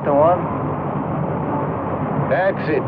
that the one? That's it.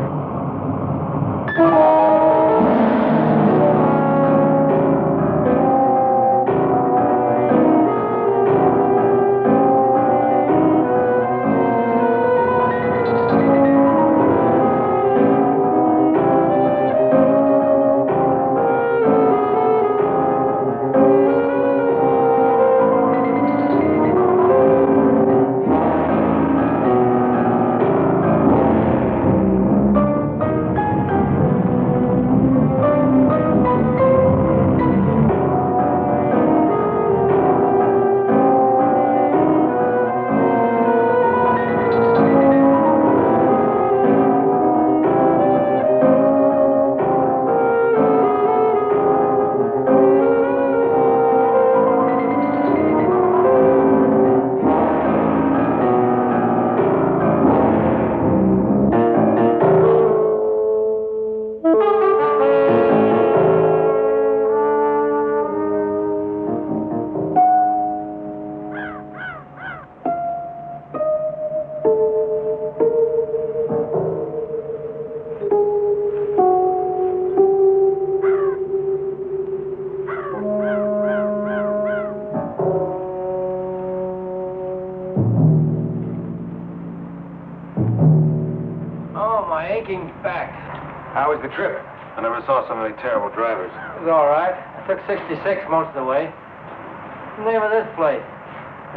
How was the trip? I never saw so many terrible drivers. It was all right. I took 66 most of the way. What's the name of this place?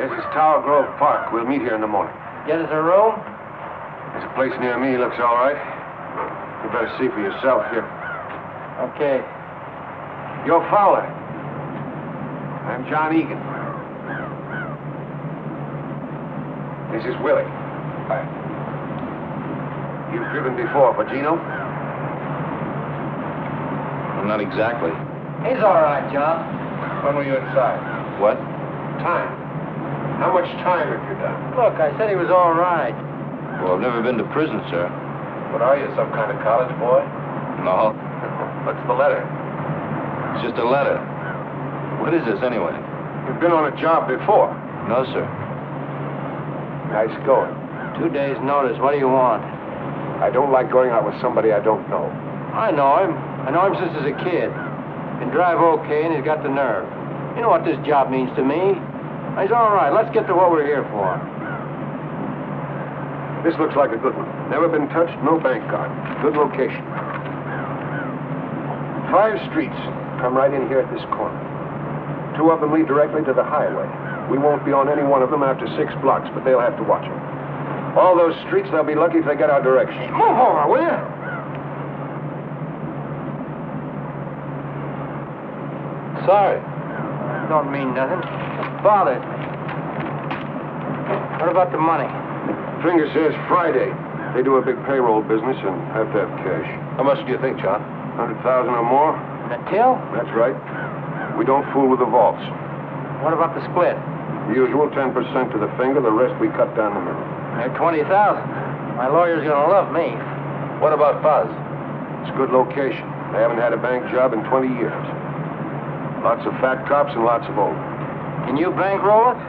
This is Tower Grove Park. We'll meet here in the morning. Get us a room? There's a place near me. Looks all right. You better see for yourself here. Okay. You're Fowler. I'm John Egan. This is Willie. Hi. You've driven before for Gino? Not exactly. He's all right, John. When were you inside? What? Time. How much time have you done? Look, I said he was all right. Well, I've never been to prison, sir. What are you, some kind of college boy? No. What's the letter? It's just a letter. What is this, anyway? You've been on a job before. No, sir. Nice going. 2 days' notice. What do you want? I don't like going out with somebody I don't know. I know him. I know him since he was a kid. Can drive okay, and he's got the nerve. You know what this job means to me. He's all right. Let's get to what we're here for. This looks like a good one. Never been touched, no bank card. Good location. 5 streets come right in here at this corner. 2 of them lead directly to the highway. We won't be on any one of them after 6 blocks, but they'll have to watch them. All those streets, they'll be lucky if they get our direction. Move over, will you? Sorry. Don't mean nothing. Just bothered. What about the money? Finger says Friday. They do a big payroll business and have to have cash. How much do you think, John? 100,000 or more? And the till? That's right. We don't fool with the vaults. What about the split? The usual 10% to the finger, the rest we cut down the middle. 20,000. My lawyer's gonna love me. What about Fuzz? It's a good location. They haven't had a bank job in 20 years. Lots of fat cops and lots of old. Can you bankroll it?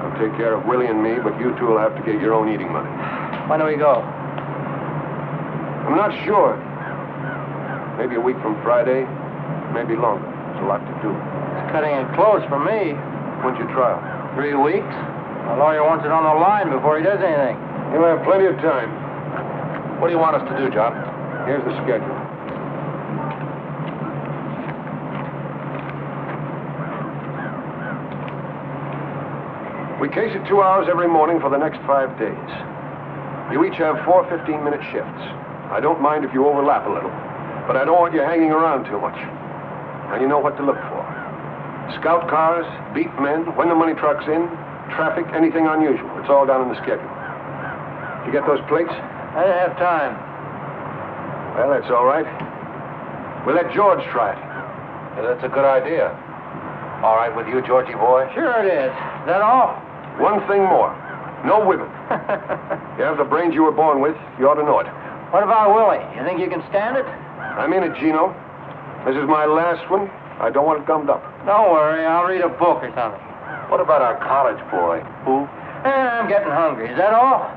I'll take care of Willie and me, but you two will have to get your own eating money. When do we go? I'm not sure. Maybe a week from Friday, maybe longer. There's a lot to do. It's cutting it close for me. When's your trial? 3 weeks. My lawyer wants it on the line before he does anything. You'll have plenty of time. What do you want us to do, John? Here's the schedule. We case it 2 hours every morning for the next 5 days. You each have 4 15-minute shifts. I don't mind if you overlap a little, but I don't want you hanging around too much. Now you know what to look for. Scout cars, beat men, when the money truck's in, traffic, anything unusual. It's all down in the schedule. Did you get those plates? I didn't have time. Well, that's all right. We'll let George try it. Yeah, that's a good idea. All right with you, Georgie boy? Sure it is. Is that all? One thing more. No women. You have the brains you were born with. You ought to know it. What about Willie? You think you can stand it? I'm in it, Gino. This is my last one. I don't want it gummed up. Don't worry. I'll read a book or something. What about our college boy? Who? I'm getting hungry. Is that all?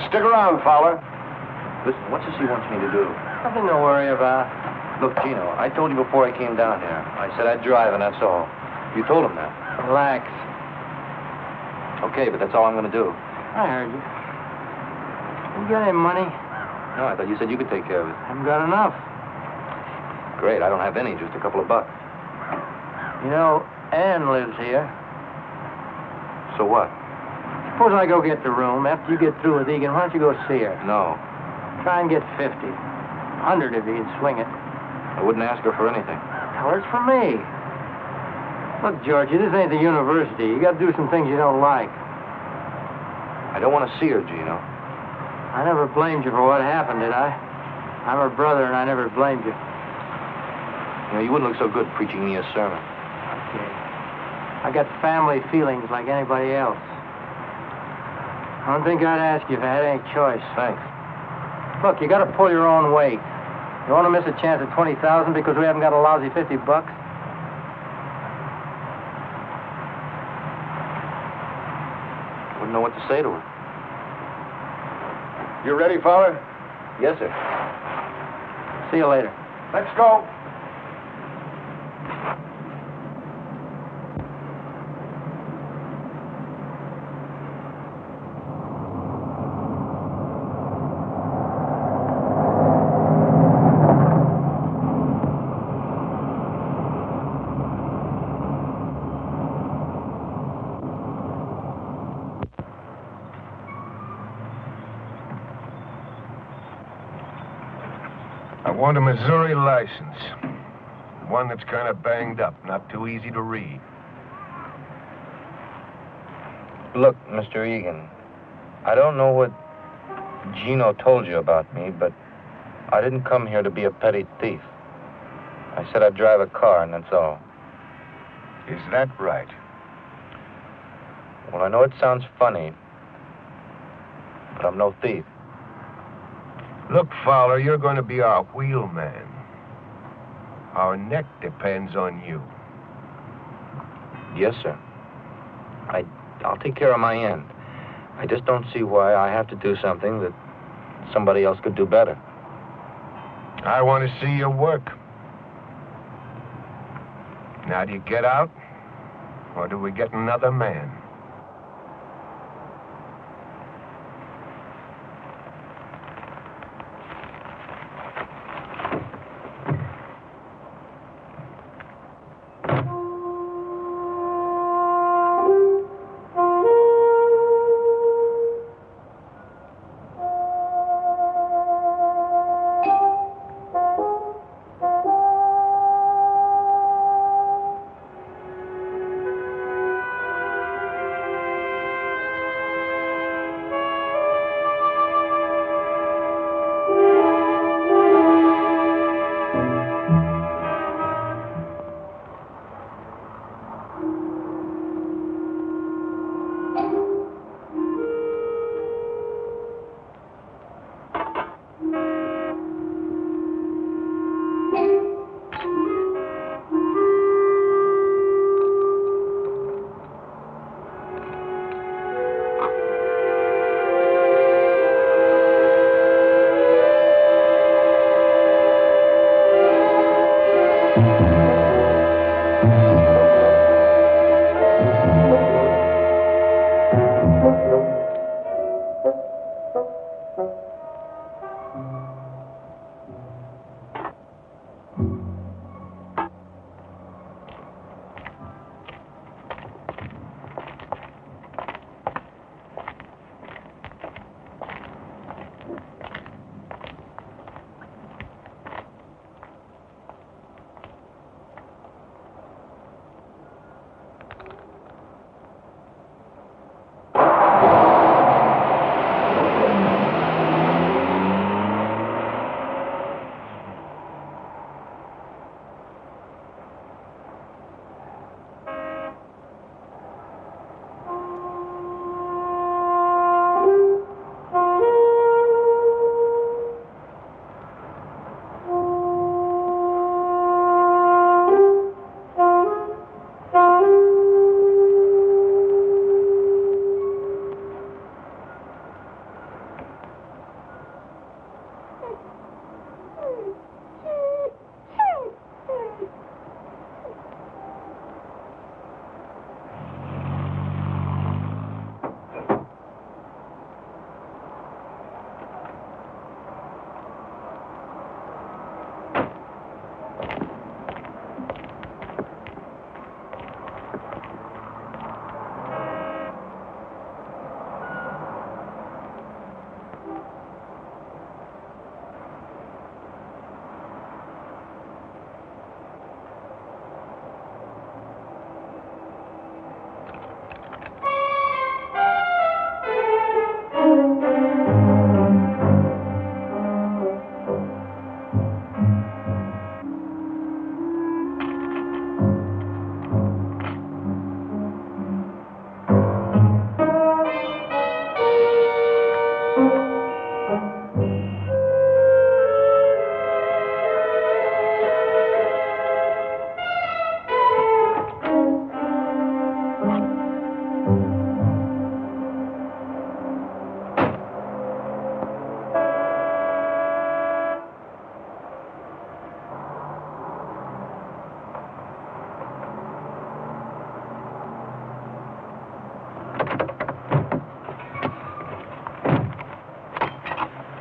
Stick around, Fowler. Listen, what does he want me to do? Nothing to worry about. Look, Gino, I told you before I came down here. I said I'd drive, and that's all. You told him that. Relax. Okay, but that's all I'm going to do. I heard you. You got any money? No, I thought you said you could take care of it. Haven't got enough. Great, I don't have any, just a couple of bucks. You know, Ann lives here. So what? Suppose I go get the room. After you get through with Egan, why don't you go see her? No, Try and get 50. 100 if you can swing it. I wouldn't ask her for anything. Tell her it's for me. Look, Georgie, this ain't the university. You got to do some things you don't like. I don't want to see her, Gino. I never blamed you for what happened, did I? I'm her brother, and I never blamed you. You know, you wouldn't look so good preaching me a sermon. Okay. I got family feelings like anybody else. I don't think I'd ask you if I had any choice. Thanks. Look, you got to pull your own weight. You want to miss a chance at 20,000 because we haven't got a lousy 50 bucks? Wouldn't know what to say to her. You ready, Fowler? Yes, sir. See you later. Let's go. I want a Missouri license. One that's kind of banged up, not too easy to read. Look, Mr. Egan, I don't know what Gino told you about me, but I didn't come here to be a petty thief. I said I'd drive a car, and that's all. Is that right? Well, I know it sounds funny, but I'm no thief. Look, Fowler, you're going to be our wheelman. Our neck depends on you. Yes, sir. I'll take care of my end. I just don't see why I have to do something that somebody else could do better. I want to see you work. Now, do you get out, or do we get another man?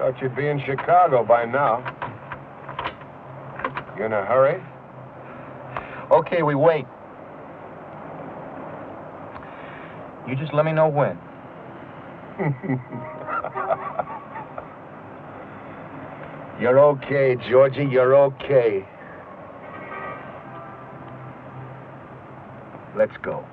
Thought you'd be in Chicago by now. You in a hurry? Okay, we wait. You just let me know when. You're okay, Georgie. You're okay. Let's go.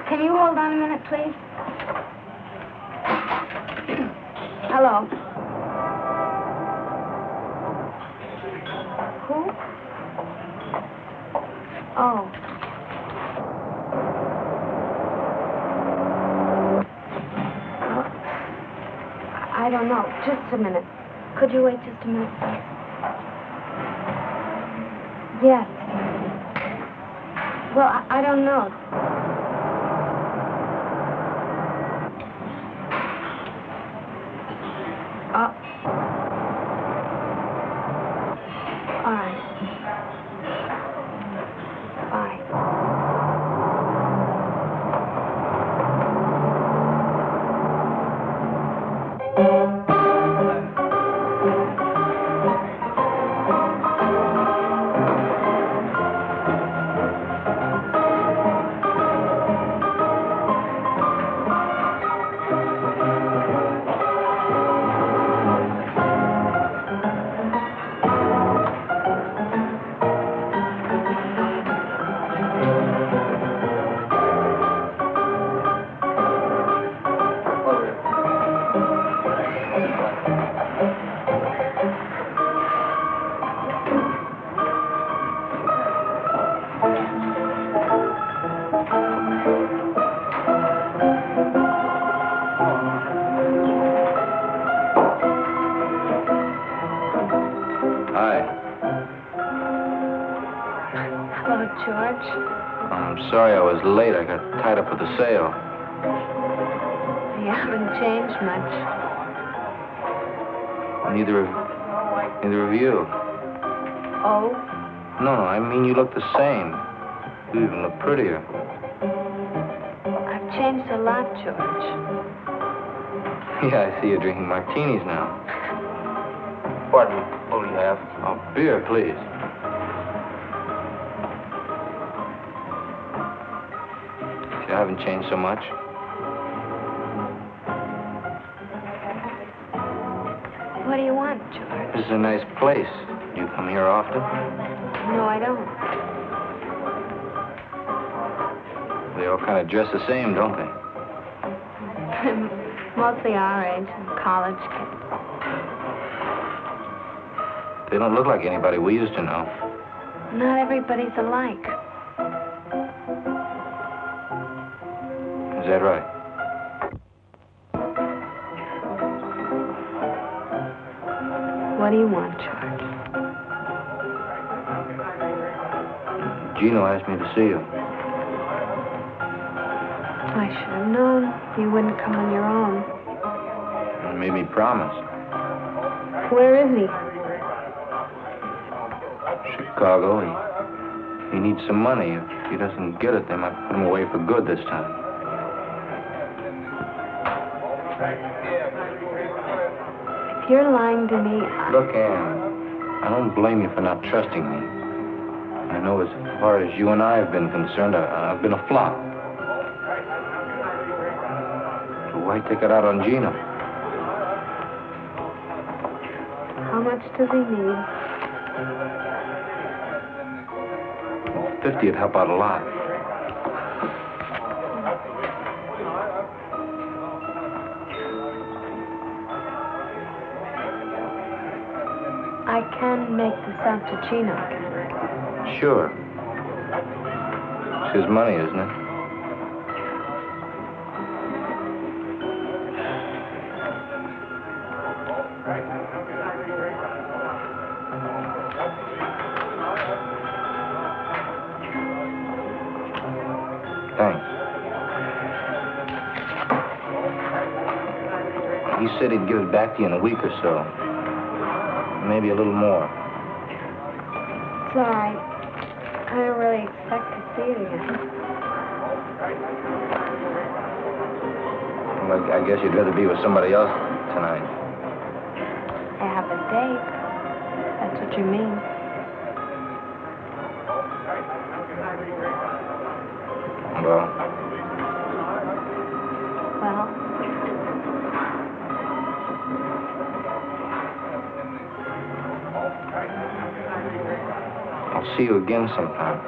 Can you hold on a minute, please? Hello. Who? Oh. I don't know. Just a minute. Could you wait just a minute, please? Yes. Well, I don't know. All right. Bye. George? I'm sorry I was late. I got tied up with the sale. You haven't changed much. Neither of you. Oh? No, I mean you look the same. You even look prettier. I've changed a lot, George. Yeah, I see you're drinking martinis now. Pardon me. What do you have? Oh, beer, please. You haven't changed so much. What do you want, George? This is a nice place. You come here often? No, I don't. They all kind of dress the same, don't they? Mostly our age, college kids. They don't look like anybody we used to know. Not everybody's alike. Is that right? What do you want, George? Gino asked me to see you. I should have known you wouldn't come on your own. He made me promise. Where is he? Chicago. He needs some money. If he doesn't get it, they might put him away for good this time. If you're lying to me... Look, Ann, I don't blame you for not trusting me. I know as far as you and I have been concerned, I've been a flop. So why take it out on Gino? How much does he need? 50 would help out a lot. I can make this out to Gino. Sure. It's his money, isn't it? Thanks. He said he'd give it back to you in a week or so. maybe a little more. It's all right. I don't really expect to see it again. Well, I guess you'd rather be with somebody else tonight. I have a date. That's what you mean. Well? Well? I'll see you again sometime.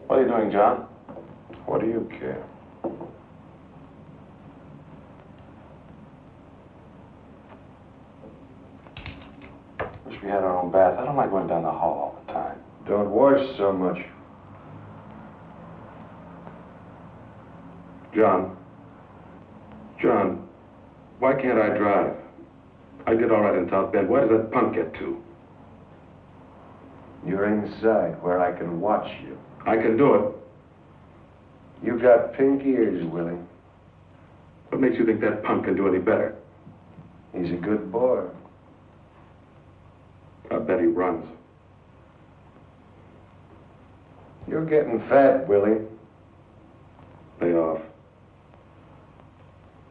What are you doing, John? What do you care? Wish we had our own bath. I don't like going down the hall all the time. Don't wash so much. John, why can't I drive? I did all right in South Bend. Where does that punk get to? You're inside where I can watch you. I can do it. You got pink ears, Willie. What makes you think that punk can do any better? He's a good boy. I bet he runs. You're getting fat, Willie. Lay off.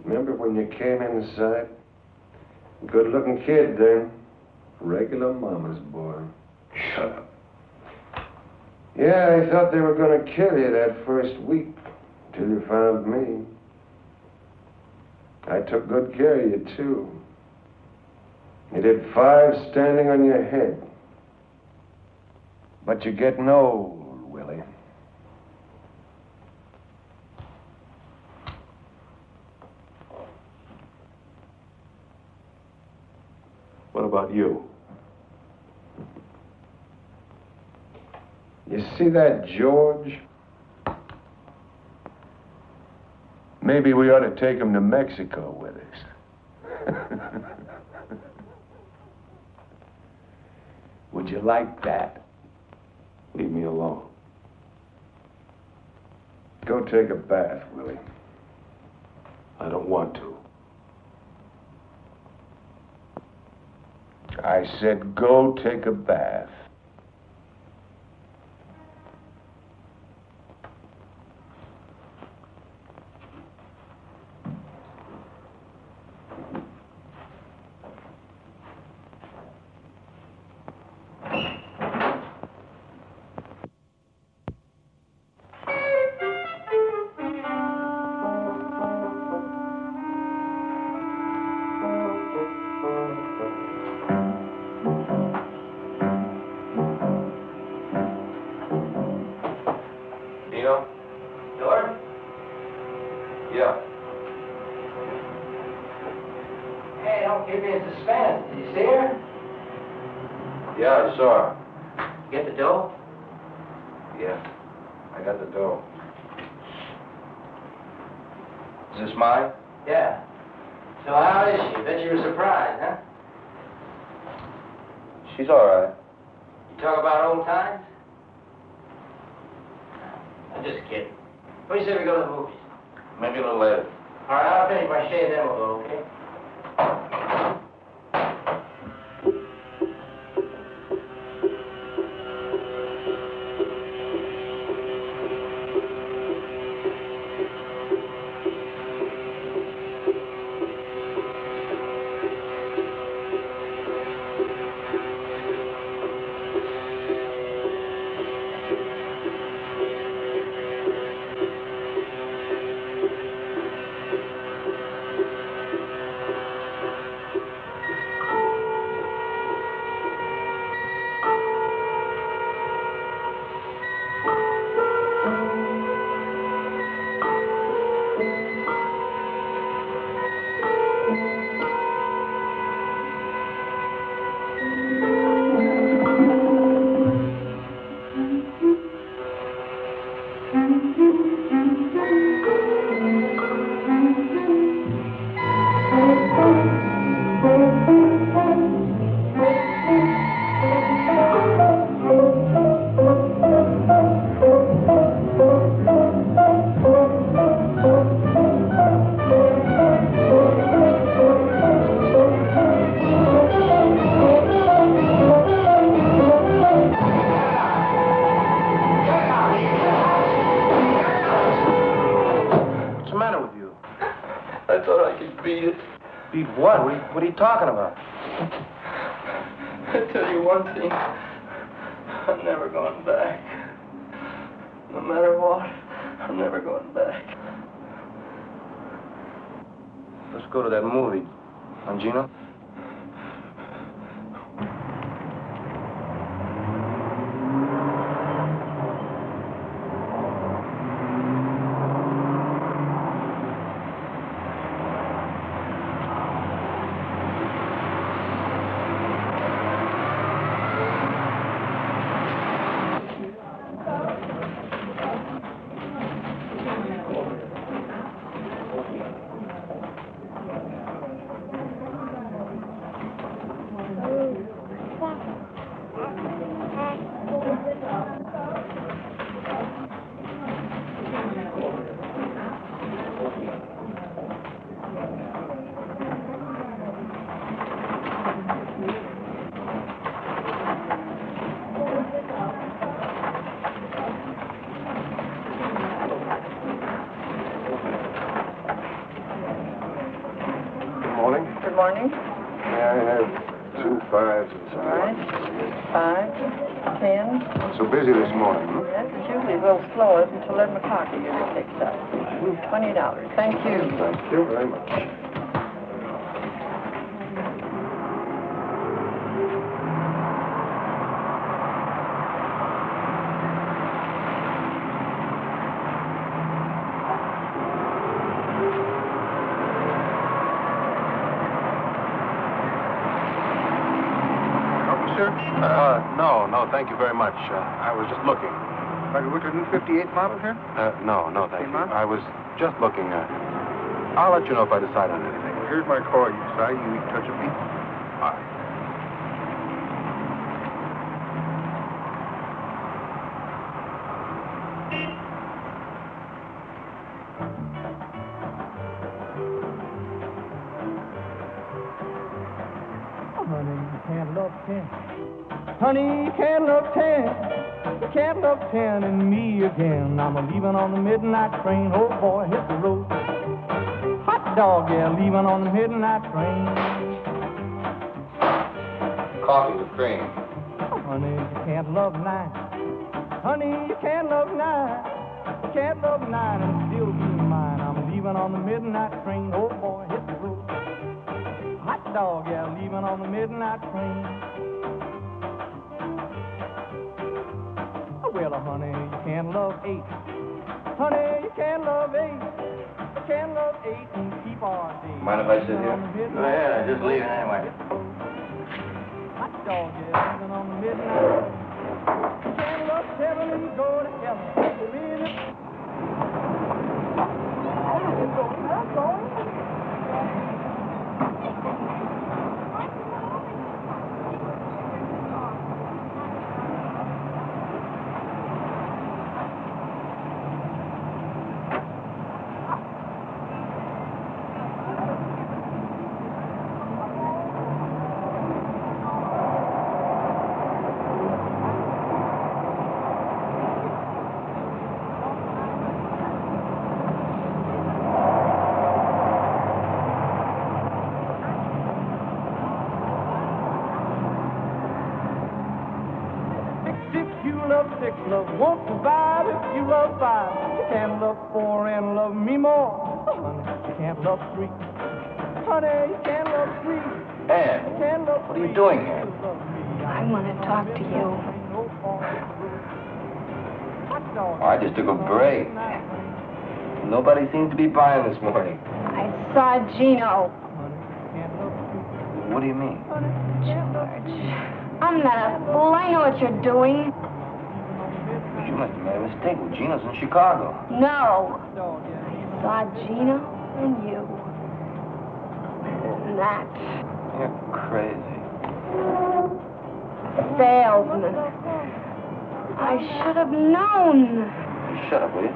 Remember when you came inside? Good-looking kid then. Regular mama's boy. Shut up. Yeah, they thought they were going to kill you that first week, till you found me. I took good care of you, too. You did 5 standing on your head. But you're getting old, Willie. What about you? You see that George? Maybe we ought to take him to Mexico with us. Would you like that? Leave me alone. Go take a bath, Willie. I don't want to. I said go take a bath. Yeah, I saw her. Get the dough? Yeah, I got the dough. Is this mine? Yeah. So how is she? Bet you were surprised, huh? She's all right. You talk about old times? I'm just kidding. What do you say we go to the movies? Maybe a little later. All right, I'll finish my shave, then we'll go, okay? What are you talking about? I tell you one thing, I'm never going back. No matter what, I'm never going back. Let's go to that movie. Huh, Gino? Good morning. May I have 2 5s and some All right. 5, 10. So busy this morning, huh? Yes, it's usually a little slower until 11 o'clock it usually picks up. $20. Thank you. Thank you very much. sir? No, thank you very much. I was just looking. Are you looking at 58 model here? No, thank you. I was just looking. I'll let you know if I decide on anything. Here's my card. You decide you need to touch a beat. All right. Honey, you can't love 10. You can't love 10 and me again. I'm leaving on the midnight train. Oh, boy, hit the road. Hot dog, yeah, leaving on the midnight train. Coffee with cream. Honey, you can't love 9. Honey, you can't love 9. You can't love 9 and still be mine. I'm leaving on the midnight train. Oh, boy, hit the road. Hot dog, yeah, leaving on the midnight train. Well, honey, you can't love 8. Honey, you can't love 8. You can't love 8 and keep our day. Mind if I sit here? Go ahead, I'm just leaving anyway. Hot dog, yeah, even on the midnight. You can't love 7 and go to heaven. Believe it. Six love won't survive if you love 5. You can't love 4 and love me more. Honey, you can't love 3. Honey, you can't love 3. Ann, You can't love what are you 3. doing here? I want to talk to you. I just took a break. Nobody seems to be buying this morning. I saw Gino. What do you mean? George, I'm not a fool. I know what you're doing. You must have made a mistake. Well, Gino's in Chicago. No. I saw Gino and you. And that. You're crazy. Salesman. I should have known. Shut up, will you?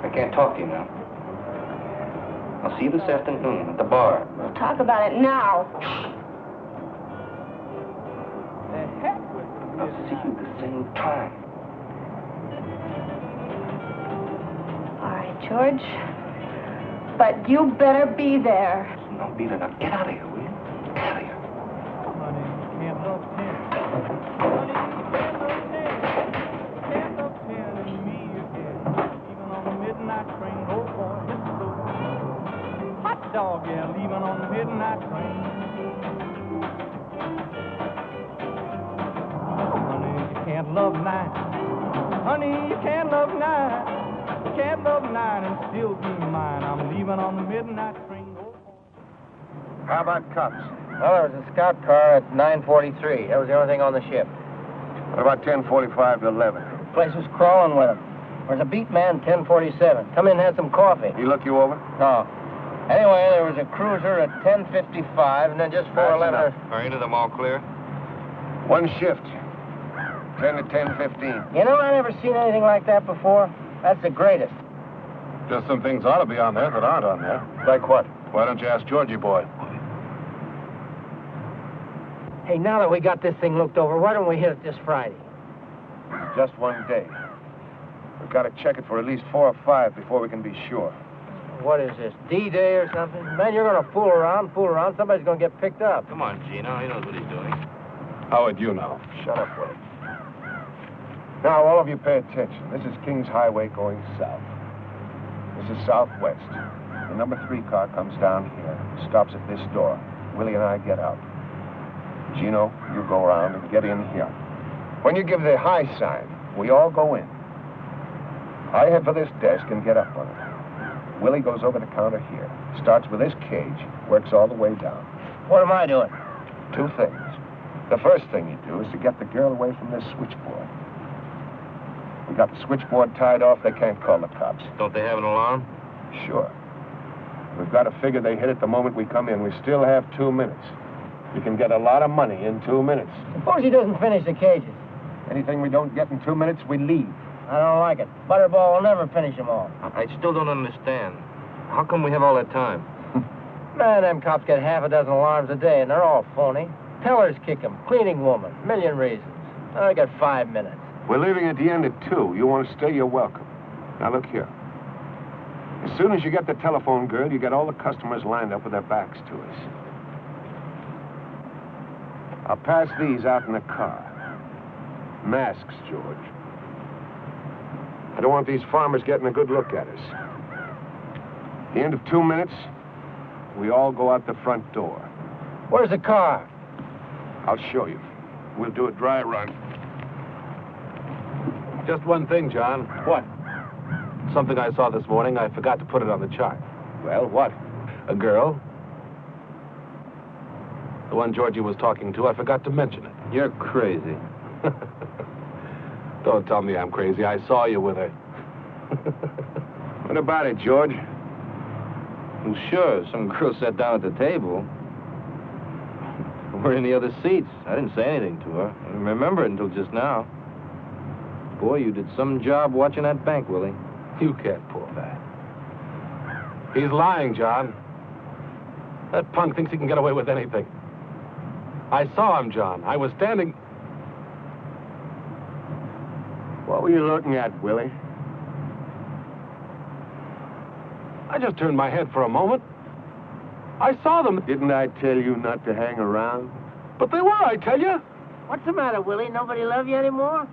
I can't talk to you now. I'll see you this afternoon at the bar. We'll talk about it now. I'll see you the same time. All right, George. But you better be there. No, Beta, now get out of here, will you? Get out of here. Honey, you can't love 10. Honey, you can't love 10. You can't love 10 and me again. Even on the midnight train. Oh, boy, hit the road. Hot dog, yeah, leaving on the midnight train. Honey, you can't love 9. Honey, you can't love 9. You can't love 9 and still be mine. I'm leaving on the midnight train. How about cops? Well, there was a scout car at 9:43. That was the only thing on the ship. What about 10:45 to 11? The place was crawling with them. There was a beat man 10:47. Come in and had some coffee. He look you over? No. Anyway, there was a cruiser at 10:55, and then just before 11. Are any of them all clear? One shift. 10 to 10:15. You know, I never seen anything like that before. That's the greatest. Just some things ought to be on there that aren't on there. Like what? Why don't you ask Georgie boy? Hey, now that we got this thing looked over, why don't we hit it this Friday? Just one day. We've got to check it for at least 4 or 5 before we can be sure. What is this, D-Day or something? Man, you're going to fool around. Somebody's going to get picked up. Come on, Gino. He knows what he's doing. How would you know? Shut up, Will. Now, all of you pay attention. This is King's Highway going south. This is southwest. The number 3 car comes down here, stops at this door. Willie and I get out. Gino, you go around and get in here. When you give the high sign, we all go in. I head for this desk and get up on it. Willie goes over the counter here, starts with this cage, works all the way down. What am I doing? 2 things. The first thing you do is to get the girl away from this switchboard. We got the switchboard tied off, they can't call the cops. Don't they have an alarm? Sure. We've got to figure they hit it the moment we come in. We still have 2 minutes. You can get a lot of money in 2 minutes. Suppose he doesn't finish the cages. Anything we don't get in 2 minutes, we leave. I don't like it. Butterball will never finish them all. I still don't understand. How come we have all that time? Man, them cops get half a dozen alarms a day, and they're all phony. Tellers kick them, cleaning woman, million reasons. I got 5 minutes. We're leaving at the end at 2. You want to stay, you're welcome. Now, look here. As soon as you get the telephone girl, you get all the customers lined up with their backs to us. I'll pass these out in the car. Masks, George. I don't want these farmers getting a good look at us. At the end of 2 minutes, we all go out the front door. Where's the car? I'll show you. We'll do a dry run. Just one thing, John. What? Something I saw this morning. I forgot to put it on the chart. Well, what? A girl. The one Georgie was talking to. I forgot to mention it. You're crazy. Don't tell me I'm crazy. I saw you with her. What about it, George? Well, sure, some girl sat down at the table. We're in the other seats. I didn't say anything to her. I didn't remember it until just now. Boy, you did some job watching that bank, Willie. You can't pull that. He's lying, John. That punk thinks he can get away with anything. I saw him, John. I was standing... What were you looking at, Willie? I just turned my head for a moment. I saw them. Didn't I tell you not to hang around? But they were, I tell you. What's the matter, Willie? Nobody love you anymore?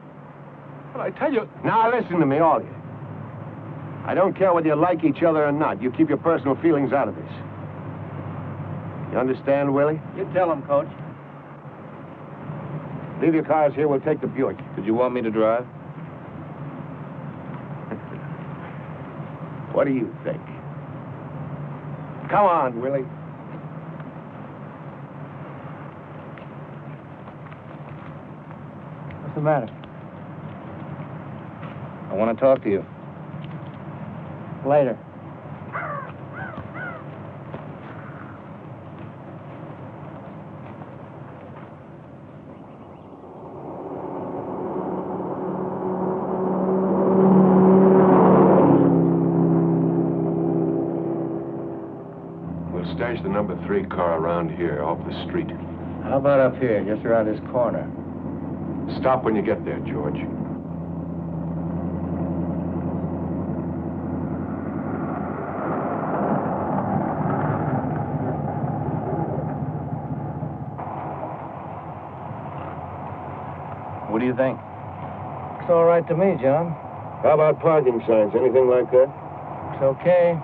But I tell you... Now, listen to me, all of you. I don't care whether you like each other or not. You keep your personal feelings out of this. You understand, Willie? You tell him, Coach. Leave your cars here. We'll take the Buick. Did you want me to drive? What do you think? Come on, Willie. What's the matter? I want to talk to you. Later. Stash the number 3 car around here, off the street. How about up here, just around this corner? Stop when you get there, George. What do you think? It's all right to me, John. How about parking signs? Anything like that? It's okay.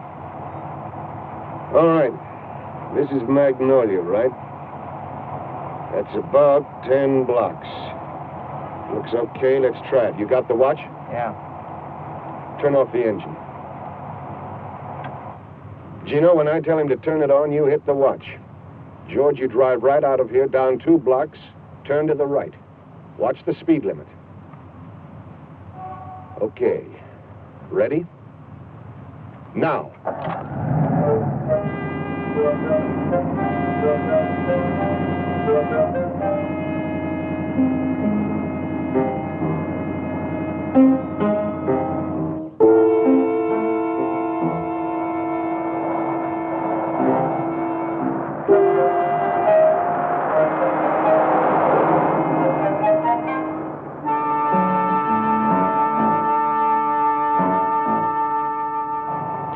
All right. This is Magnolia, right? That's about 10 blocks. Looks okay. Let's try it. You got the watch? Yeah. Turn off the engine. Gino, when I tell him to turn it on, you hit the watch. George, you drive right out of here, down 2 blocks, turn to the right. Watch the speed limit. Okay. Ready? Now.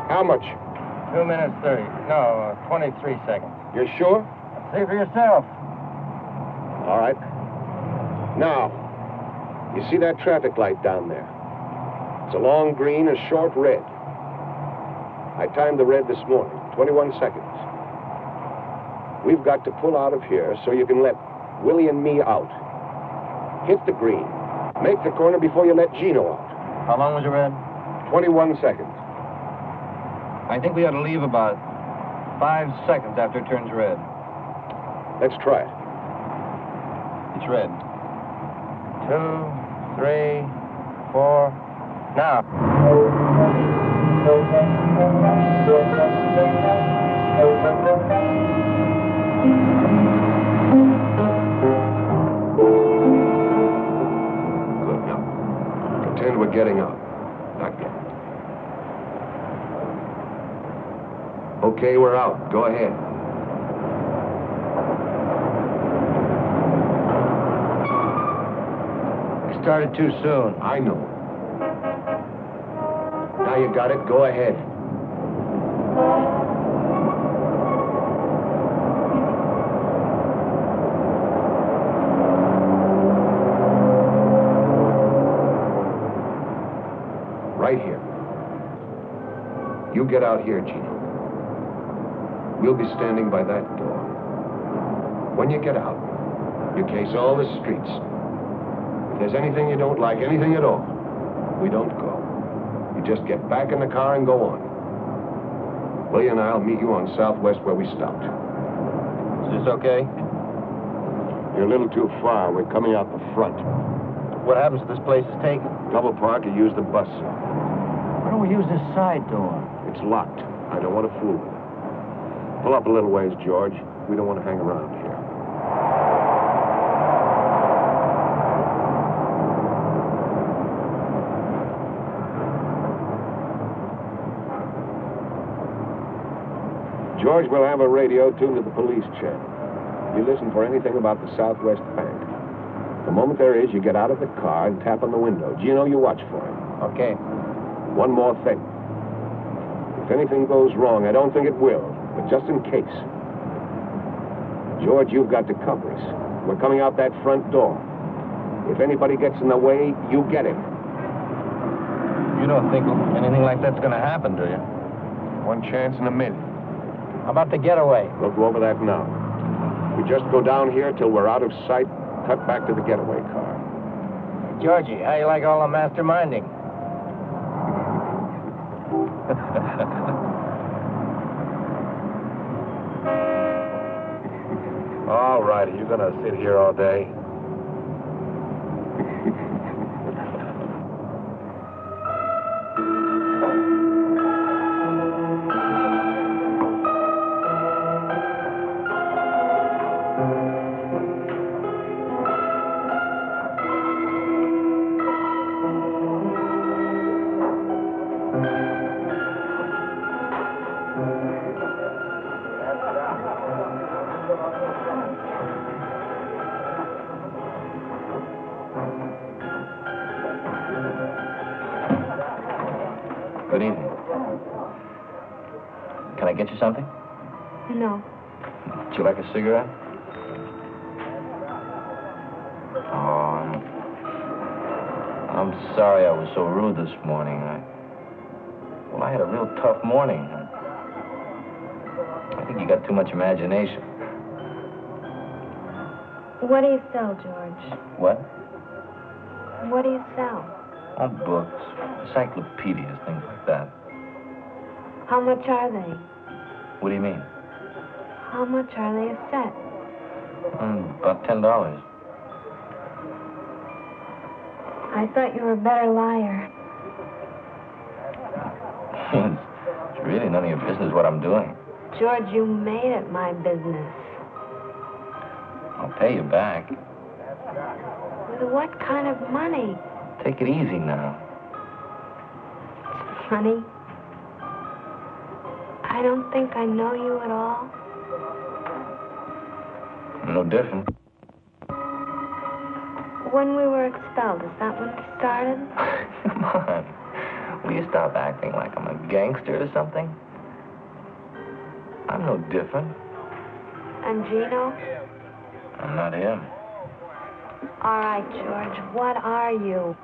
How much? 2 minutes 30. No, 23 seconds. You're sure? See for yourself. All right. Now, you see that traffic light down there? It's a long green, a short red. I timed the red this morning, 21 seconds. We've got to pull out of here so you can let Willie and me out. Hit the green. Make the corner before you let Gino out. How long was the red? 21 seconds. I think we ought to leave about 5 seconds after it turns red. Let's try it. It's red. 2, 3, 4. Now. Good. Now, pretend we're getting out. Not yet. Okay, we're out. Go ahead. Started too soon. I know. Now you got it. Go ahead. Right here. You get out here, Gino. We'll be standing by that door. When you get out, you case all the streets. If there's anything you don't like, anything at all, we don't go. You just get back in the car and go on. Willie and I'll meet you on Southwest where we stopped. Is this okay? You're a little too far. We're coming out the front. What happens if this place is taken? Double park or use the bus. Why don't we use this side door? It's locked. I don't want to fool with it. Pull up a little ways, George. We don't want to hang around here. George will have a radio tuned to the police channel. You listen for anything about the Southwest Bank. The moment there is, you get out of the car and tap on the window. Gino, you watch for him. Okay. One more thing. If anything goes wrong, I don't think it will, but just in case. George, you've got to cover us. We're coming out that front door. If anybody gets in the way, you get him. You don't think anything like that's going to happen, do you? One chance in a million. How about the getaway? We'll go over that now. We just go down here till we're out of sight, cut back to the getaway car. Georgie, how you like all the masterminding? All right, are you going to sit here all day? Good evening. Can I get you something? No. Would you like a cigarette? Oh, I'm sorry I was so rude this morning. I had a real tough morning. I think you got too much imagination. What do you sell, George? What? What do you sell? Oh, books, encyclopedias, things like that. How much are they? What do you mean? How much are they a set? About $10. I thought you were a better liar. It's really none of your business what I'm doing. George, you made it my business. I'll pay you back. With what kind of money? Take it easy now. Funny. I don't think I know you at all. No different. When we were expelled, is that when we started? Come on. Will you stop acting like I'm a gangster or something? I'm no different. And Gino? I'm not him. All right, George, what are you?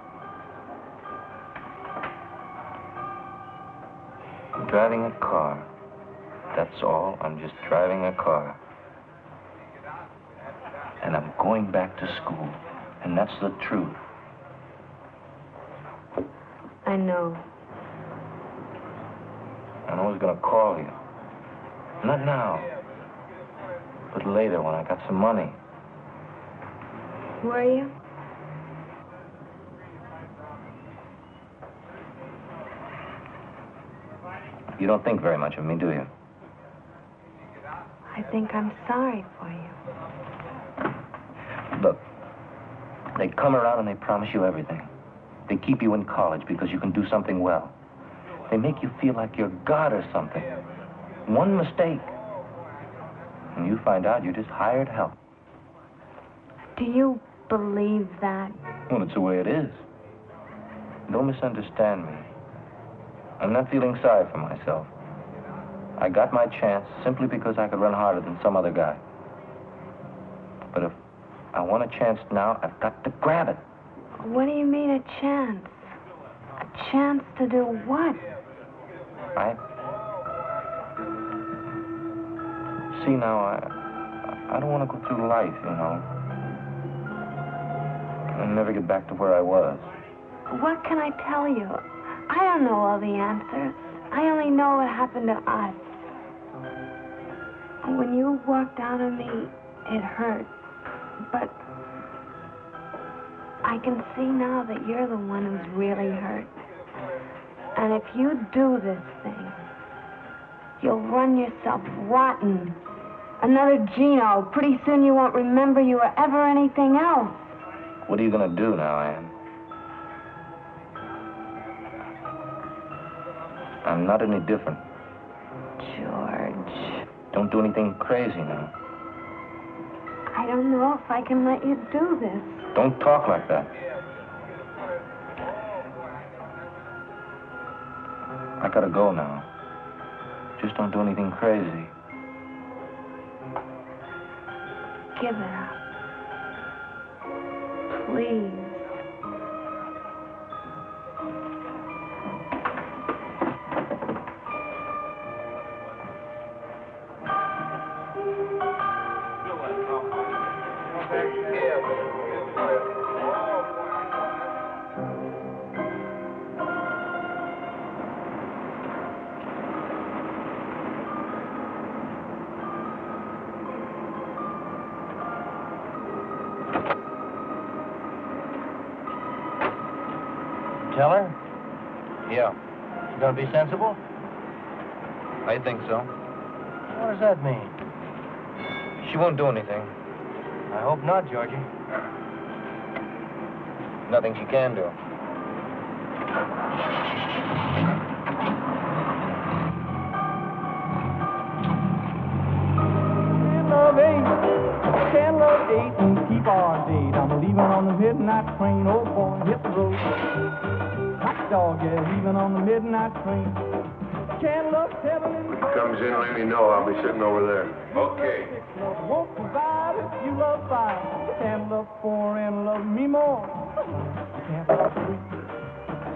I'm driving a car. That's all. I'm just driving a car. And I'm going back to school. And that's the truth. I know. I was going to call you. Not now. But later when I got some money. Were you? You don't think very much of me, do you? I think I'm sorry for you. Look, they come around and they promise you everything. They keep you in college because you can do something well. They make you feel like you're God or something. One mistake, and you find out you're just hired help. Do you believe that? Well, it's the way it is. Don't misunderstand me. I'm not feeling sorry for myself. I got my chance simply because I could run harder than some other guy. But if I want a chance now, I've got to grab it. What do you mean a chance? A chance to do what? See, now, I don't want to go through life, you know, and never get back to where I was. What can I tell you? I don't know all the answers. I only know what happened to us. When you walked out on me, it hurt. But I can see now that you're the one who's really hurt. And if you do this thing, you'll run yourself rotten. Another Gino. Pretty soon you won't remember you were ever anything else. What are you going to do now, Ann? I'm not any different. George. Don't do anything crazy now. I don't know if I can let you do this. Don't talk like that. I gotta go now. Just don't do anything crazy. Give it up. Please. Tell her? Yeah, She's gonna be sensible? I think so. What does that mean? She won't do anything. I hope not, Georgie. Nothing she can do. Can't love eight and keep our date. I'm leaving on the midnight train. Oh boy, hit the road. Hot dog, yeah, leaving on the midnight train. Can't love seven and When he comes in, let me know. I'll be sitting over there. Okay. won't provide if you love five. Can't love four and love me more. Can't love three.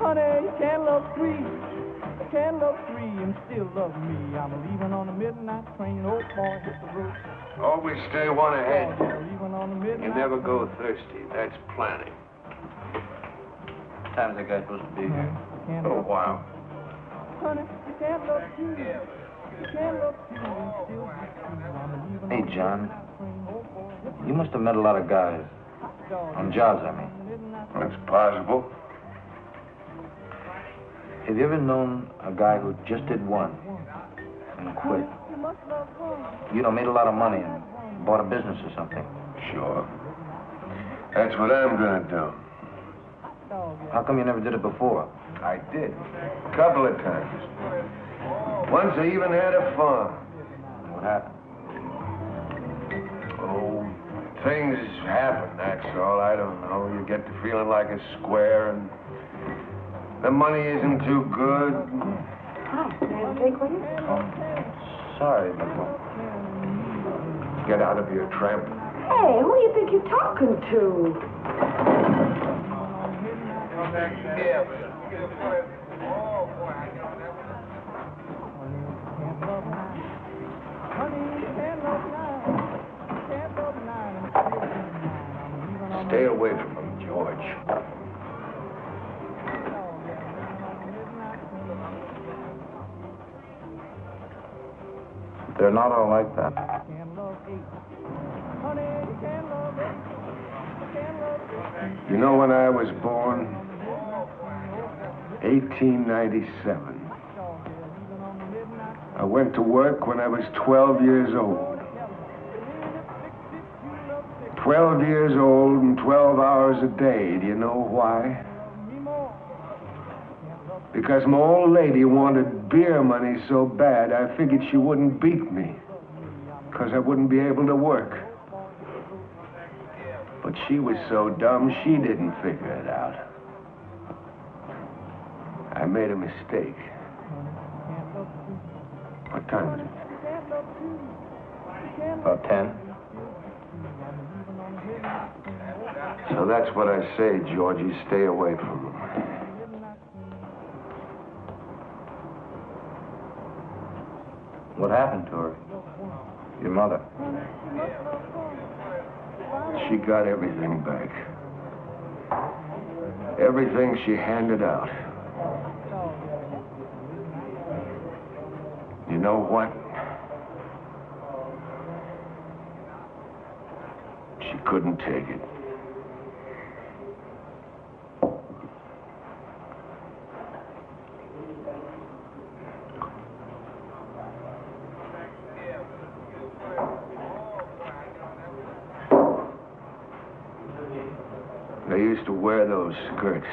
Honey, you can't love three. Can't love three and still love me. I'm leaving on the midnight train. Oh boy, hit the road. Always stay one ahead. Leaving on the midnight You never train. go thirsty. That's planning. What time is that guy supposed to be here? Can't Oh, love wow. honey, you can't love two. You can't love two and still be true. I'm leaving Hey, on the John. midnight train. Oh boy, hit the You must have met a lot of guys. dog. On jobs, I mean. That's possible. Have you ever known a guy who just did one and quit? You must love one. You know, made a lot of money and bought a business or something. Sure. That's what I'm gonna do. How come you never did it before? I did. A couple of times. Once I even had a farm. What happened? Oh, things happen, that's all. I don't know. You get to feeling like a square and the money isn't too good. Hi, can I have a drink with you? Sorry, but Get out of here, tramp. Hey, who do you think you're talking to? Stay away from him, George. they're not all like that. Can't love eight. Honey, you can't love eight. You can't love You know when I was born? 1897. I went to work when I was 12 years old. 12 years old and 12 hours a day. Do you know why? Because my old lady wanted beer money so bad, I figured she wouldn't beat me. Because I wouldn't be able to work. But she was so dumb, she didn't figure it out. I made a mistake. What time is it? About 10. So that's what I say, Georgie. Stay away from them. What happened to her? Your mother? She got everything back. Everything she handed out. You know what? She couldn't take it. They used to wear those skirts.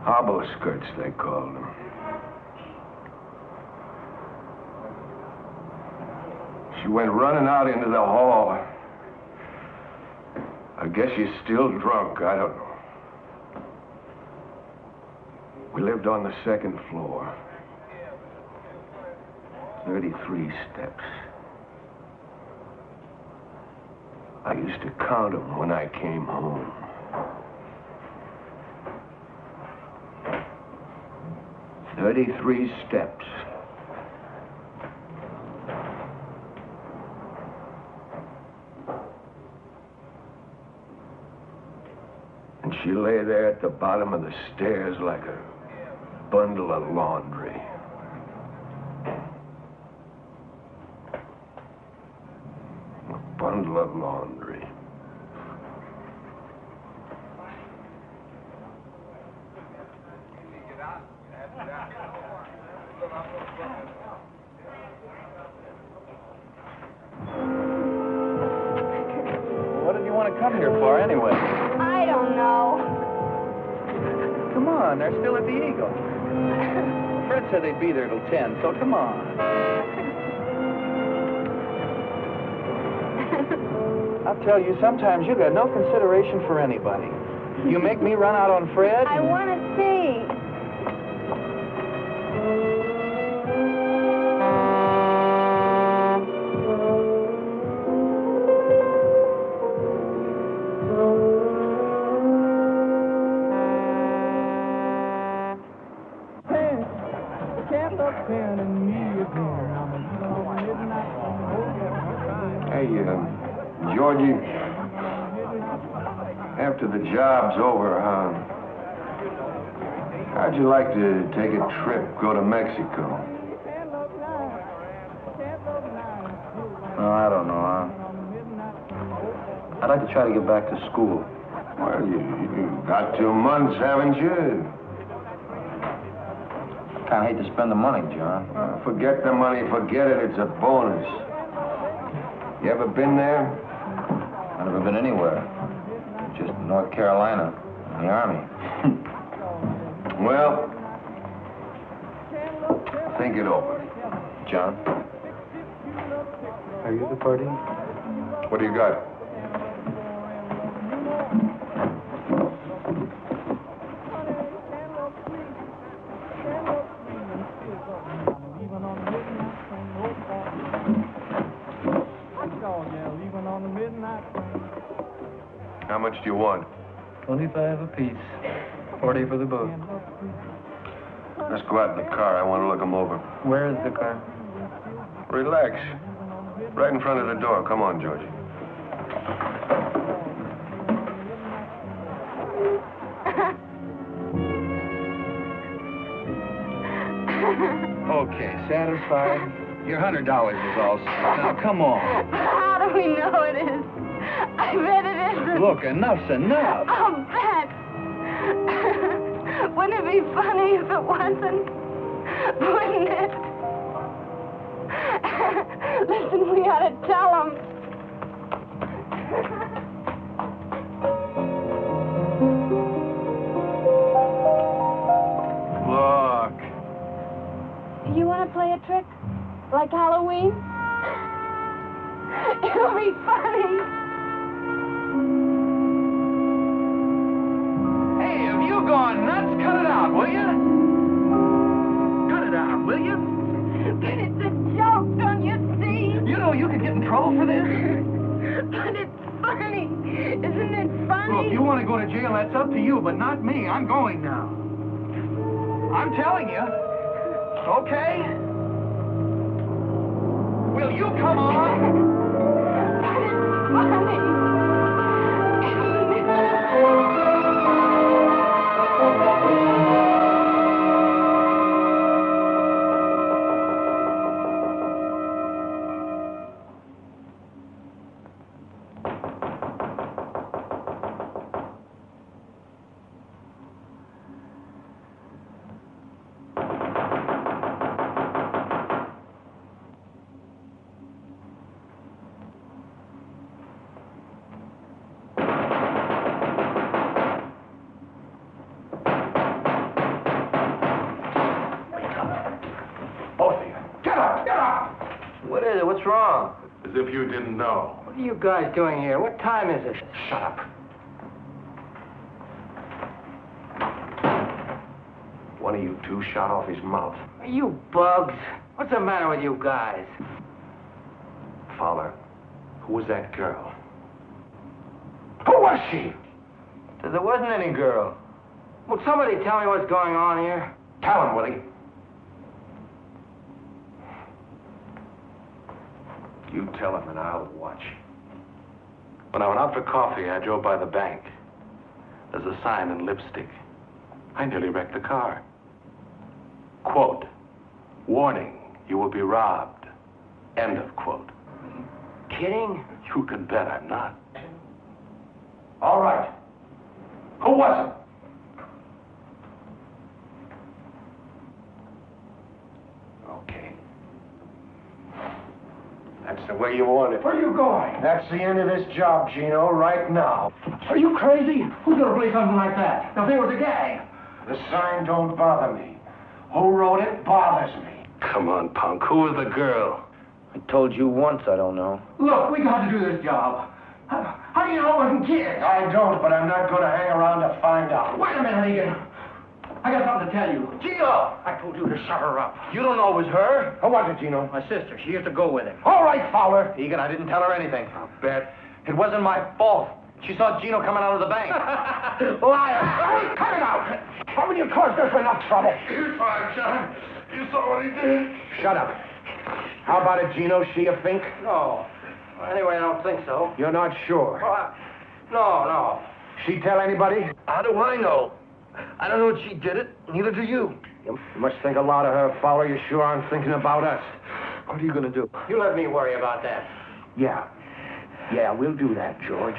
Hobo skirts, they called them. She went running out into the hall. I guess she's still drunk. I don't know. We lived on the second floor. 33 steps. I used to count them when I came home. "33 steps. And she lay there at the bottom of the stairs like a bundle of laundry. A bundle of laundry. What did you want to come here for, anyway? I don't know. Come on, they're still at the Eagle. Fred said they'd be there till 10, so come on. I'll tell you, sometimes you got no consideration for anybody. You make me run out on Fred. I want to see. Hey, Georgie, after the job's over, how'd you like to take a trip, go to Mexico? Oh, I don't know. I'd like to try to get back to school. Well, you got 2 months, haven't you? I kind of hate to spend the money, John. Forget the money, forget it, it's a bonus. You ever been there? I've never been anywhere. Just North Carolina, in the Army. Well, think it over. John? Are you the party? What do you got? How much do you want? 25 apiece. 40 for the boat. Let's go out in the car. I want to look them over. Where is the car? Relax. Right in front of the door. Come on, Georgie. Okay, satisfied? Your $100 is all set. Now, come on. How do we know it is? I I bet it isn't. Look, enough's enough. I'll bet. Wouldn't it be funny if it wasn't? Wouldn't it? Listen, we ought to tell him. Look. You want to play a trick? Like Halloween? It'll be funny. Hey, have you gone nuts? Cut it out, will you? Cut it out, will you? But it's a joke, don't you see? You know you could get in trouble for this. But it's funny. Isn't it funny? Look, you want to go to jail, that's up to you, but not me. I'm going now. I'm telling you. Okay? Will you come on? But it's funny. Isn't it? What is it? What's wrong? As if you didn't know. What are you guys doing here? What time is it? Shut up. One of you two shot off his mouth. Are you bugs? What's the matter with you guys? Fowler, who was that girl? Who was she? There wasn't any girl. Will somebody tell me what's going on here? Tell him, Willie. You tell him and I'll watch. When I went out for coffee, I drove by the bank. There's a sign in lipstick. I nearly wrecked the car. Quote, warning, you will be robbed. End of quote. Kidding? You can bet I'm not. All right. Who was it? Okay. That's the way you want it. Where are you going? That's the end of this job, Gino, right now. Are you crazy? Who's gonna believe something like that? They'll think it was a gang. The sign don't bother me. Who wrote it bothers me. Come on, punk. Who was the girl? I told you once I don't know. Look, we got to do this job. How do you know it wasn't kids? I don't, but I'm not going to hang around to find out. Wait a minute, Egan. I got something to tell you. Gino! I told you to shut her up. You don't know it was her? Who was it, Gino? My sister. She used to go with him. All right, Fowler. Egan, I didn't tell her anything. I'll bet. It wasn't my fault. She saw Gino coming out of the bank. Liar! Hey, cut it out! Haven't you caused us enough trouble? You're fine, John. You saw what he did. Shut up. How about it, Gino? She a fink? No. Anyway, I don't think so. You're not sure? Well, no. She tell anybody? How do I know? I don't know if she did it. Neither do you. You must think a lot of her, Fowler. You sure aren't thinking about us. What are you going to do? You let me worry about that. Yeah, we'll do that, George.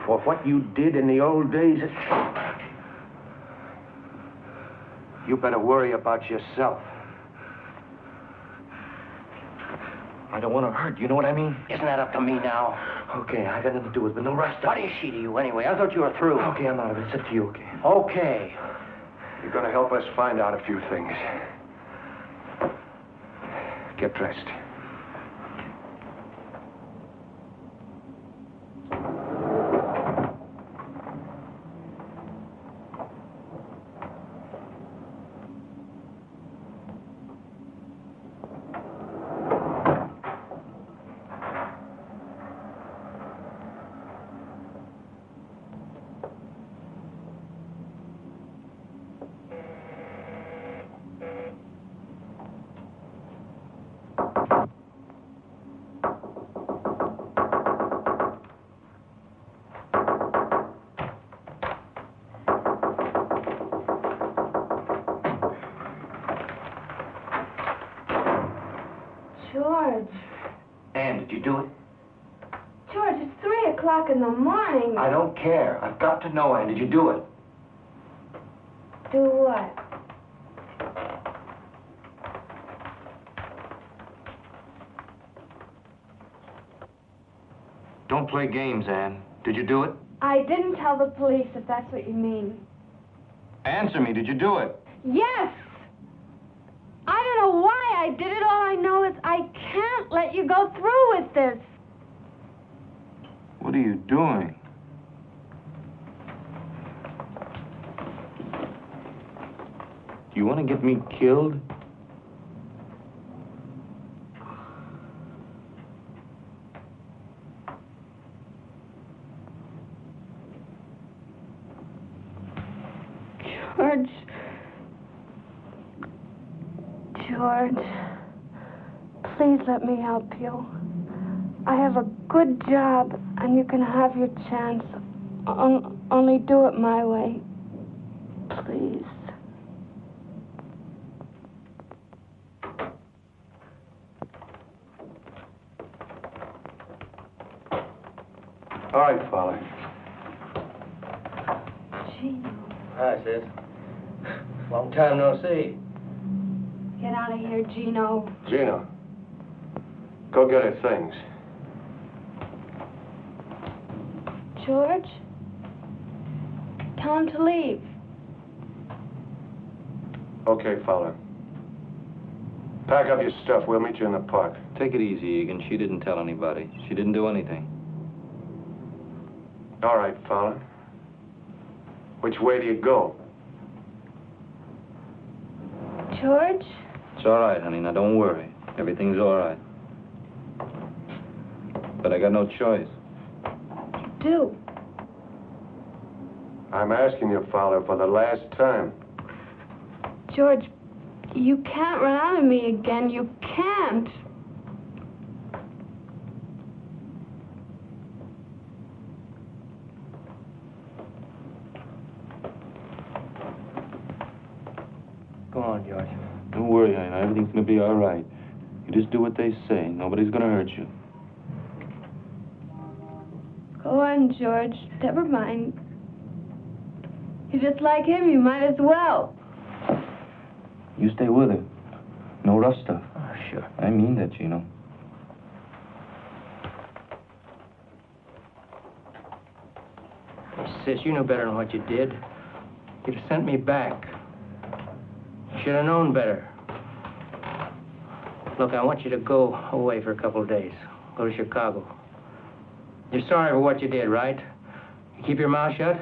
For what you did in the old days, you better worry about yourself. I don't want to hurt. You know what I mean? Isn't that up to me now? Okay, I got nothing to do with it, but no rush. What is she to you anyway? I thought you were through. Okay, I'm out of it. It's up to you, okay? Okay. You're going to help us find out a few things. Get dressed. George. Ann, did you do it? George, it's 3 o'clock in the morning. I don't care. I've got to know, Ann. Did you do it? Do what? Don't play games, Ann. Did you do it? I didn't tell the police, if that's what you mean. Answer me. Did you do it? Yes! I don't know why I did it. All I know is I can't let you go through with this. What are you doing? You want to get me killed? George. George. Please let me help you. I have a good job, and you can have your chance. Only do it my way. Please. All right, Fowler. Gino. Hi, sis. Long time no see. Get out of here, Gino. Gino, go get her things. George? Tell him to leave. Okay, Fowler. Pack up your stuff. We'll meet you in the park. Take it easy, Egan. She didn't tell anybody. She didn't do anything. All right, Fowler. Which way do you go? George? It's all right, honey. Now, don't worry. Everything's all right. But I got no choice. Do. I'm asking you, Fowler, for the last time. George, you can't run out of me again. You can't. Go on, George. Don't worry, honey. Everything's gonna be all right. You just do what they say. Nobody's gonna hurt you. Go on, George. Never mind. You're just like him. You might as well. You stay with her. No rough stuff. Oh, sure. I mean that, Gino. Sis, you knew better than what you did. You'd have sent me back. You should have known better. Look, I want you to go away for a couple of days. Go to Chicago. You're sorry for what you did, right? You keep your mouth shut?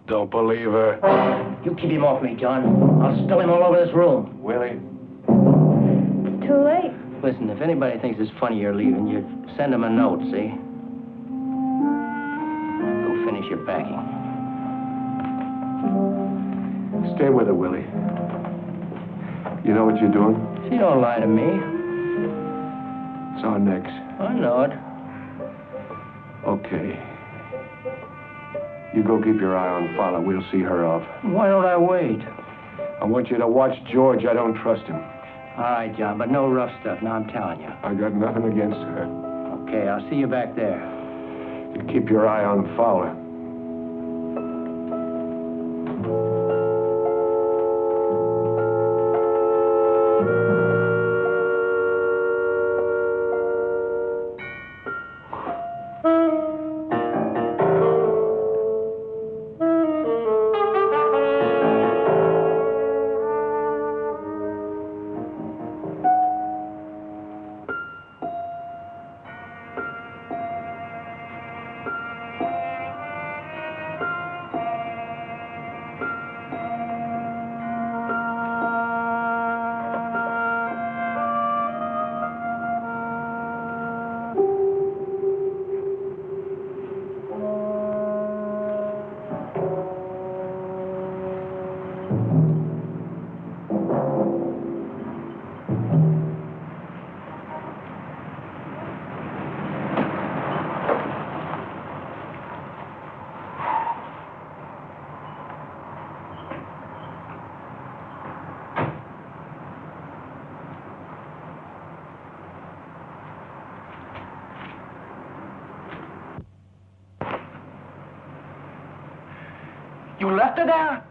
Don't believe her. You keep him off me, John. I'll spill him all over this room. Willie? It's too late. Listen, if anybody thinks it's funny you're leaving, you send them a note, see? Go finish your packing. Stay with her, Willie. You know what you're doing? She don't lie to me. It's our necks. I know it. Okay. You go keep your eye on Fowler. We'll see her off. Why don't I wait? I want you to watch George. I don't trust him. All right, John, but no rough stuff. Now I'm telling you. I got nothing against her. Okay, I'll see you back there. You keep your eye on Fowler. You left her there?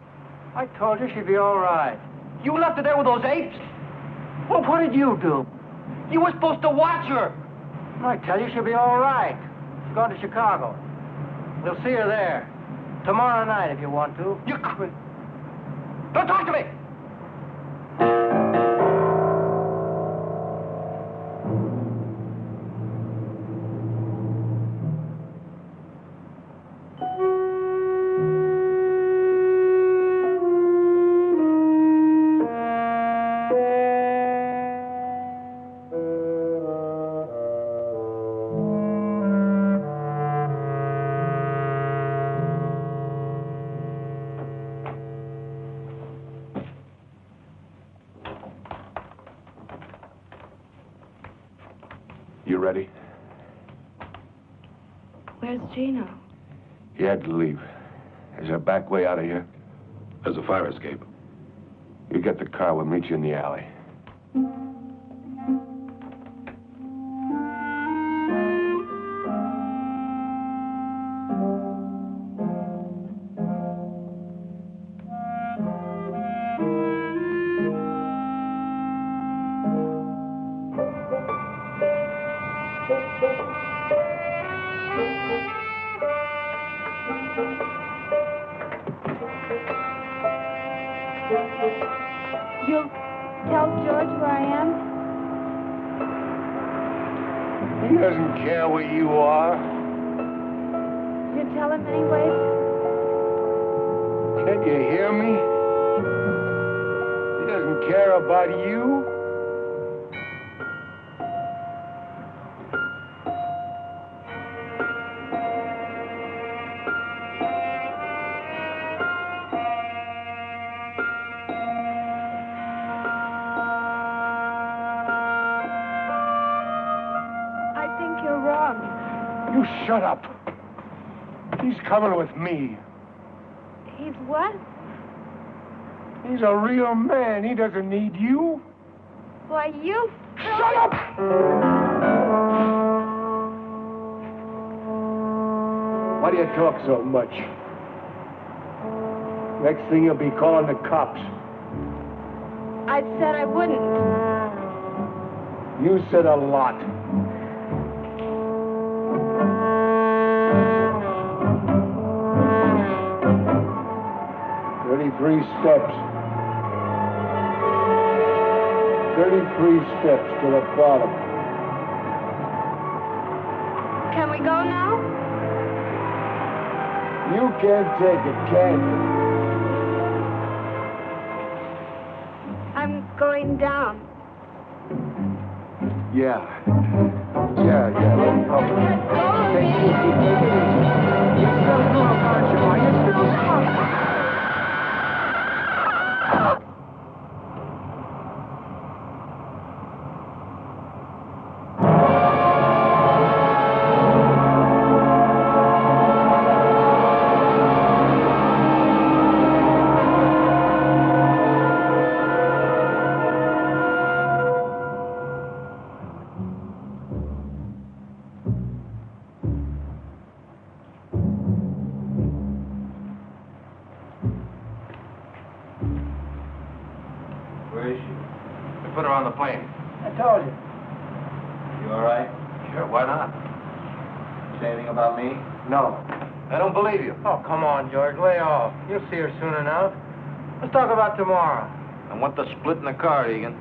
I told you she'd be all right. You left her there with those apes? Well, what did you do? You were supposed to watch her. I tell you, she'll be all right. She's going to Chicago. We'll see her there. Tomorrow night, if you want to. You quit. Don't talk to me! You ready? Where's Gino? He had to leave. Is there a back way out of here? There's a fire escape. You get the car, we'll meet you in the alley. You'll tell George where I am? He doesn't care where you are. You tell him anyway? Can't you hear me? He doesn't care about you. You shut up. He's coming with me. He's what? He's a real man. He doesn't need you. Why, you... Shut up! Why do you talk so much? Next thing you'll be calling the cops. I said I wouldn't. You said a lot. Three steps. 33 steps to the bottom. Can we go now? You can't take it, can you? I'm going down. Yeah. Let me help you. Take it easy. You're still drunk, aren't you? Are you still drunk? Where is she? We put her on the plane. I told you. You all right? Sure, why not? Say anything about me? No. I don't believe you. Oh, come on, George. Lay off. You'll see her soon enough. Let's talk about tomorrow. I want the split in the car, Egan.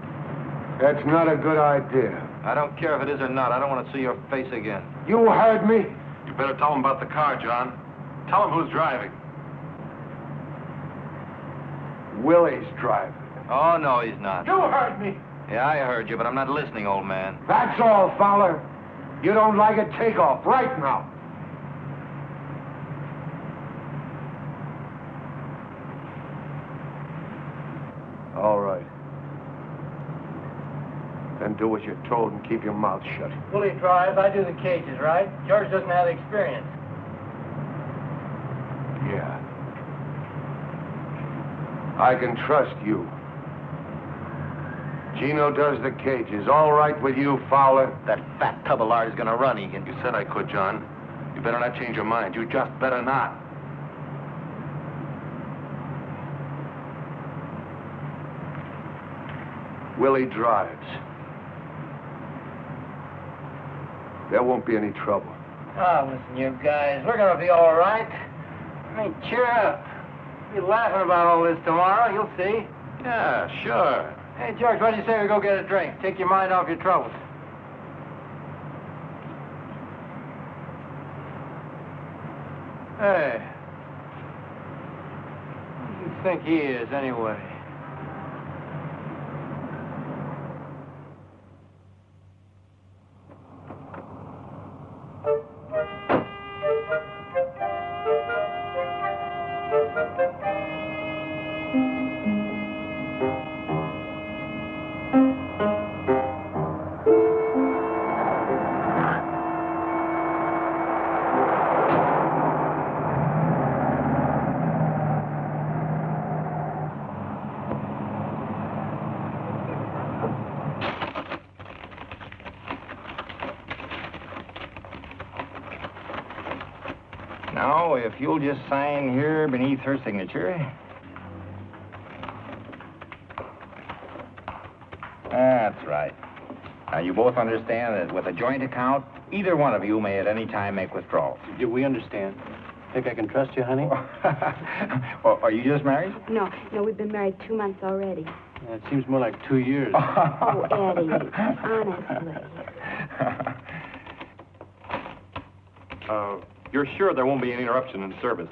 That's not a good idea. I don't care if it is or not. I don't want to see your face again. You heard me. You better tell him about the car, John. Tell him who's driving. Willie's driving. Oh, no, he's not. You heard me. Yeah, I heard you, but I'm not listening, old man. That's all, Fowler. You don't like it, take off right now. All right. Then do what you're told and keep your mouth shut. Willie drives. I do the cages, right? George doesn't have the experience. Yeah. I can trust you. Gino does the cages. All right with you, Fowler? That fat tub of lard is going to run, Egan. You said I could, John. You better not change your mind. You just better not. Willie drives. There won't be any trouble. Oh, listen, you guys, we're gonna be all right. I mean, cheer up. You're laughing about all this tomorrow, you'll see. Yeah, sure. Hey, George, what do you say we go get a drink? Take your mind off your troubles. Hey. Who do you think he is, anyway? Now, if you'll just sign here beneath her signature. That's right. Now, you both understand that with a joint account, either one of you may at any time make withdrawals. Do we understand? Think I can trust you, honey? Well, are you just married? No, we've been married 2 months already. Yeah, it seems more like 2 years. Oh, Eddie, honestly. You're sure there won't be any interruption in service?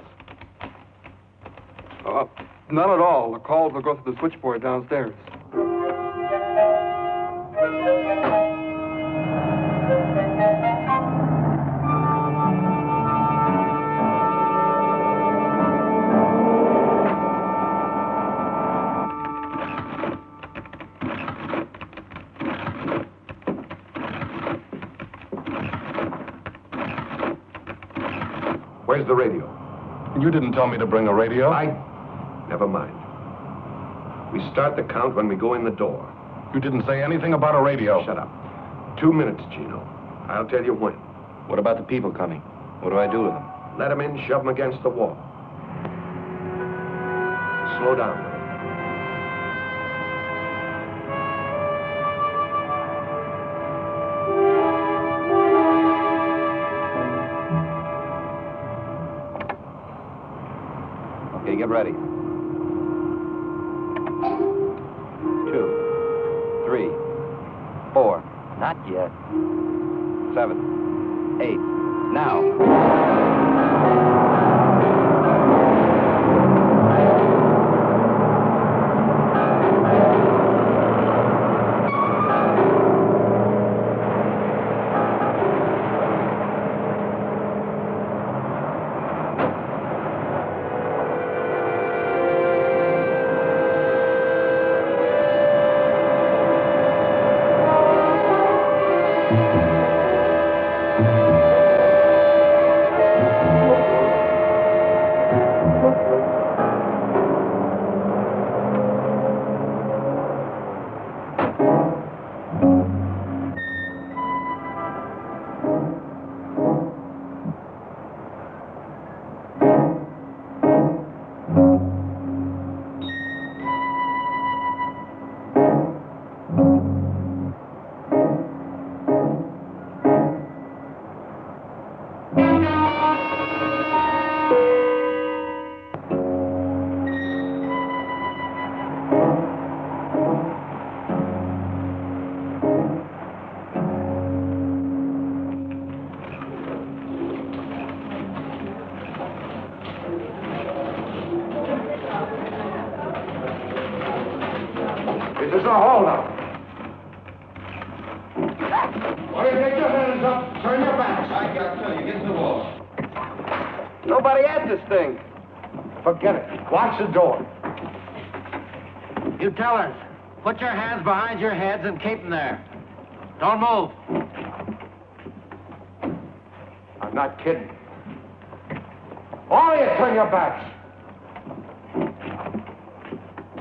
None at all. The calls will go through the switchboard downstairs. Where's the radio? You didn't tell me to bring a radio. Never mind. We start the count when we go in the door. You didn't say anything about a radio. Shut up. 2 minutes, Gino. I'll tell you when. What about the people coming? What do I do with them? Let them in, shove them against the wall. Slow down. Okay, get ready. 2, 3, 4. Not yet. 7, 8. Now. This is a holdup. Why don't you take your hands up, turn your backs? I gotta tell you, get to the wall. Nobody at this thing. Forget it. Watch the door. You tellers, put your hands behind your heads and keep them there. Don't move. I'm not kidding. All of you, turn your backs.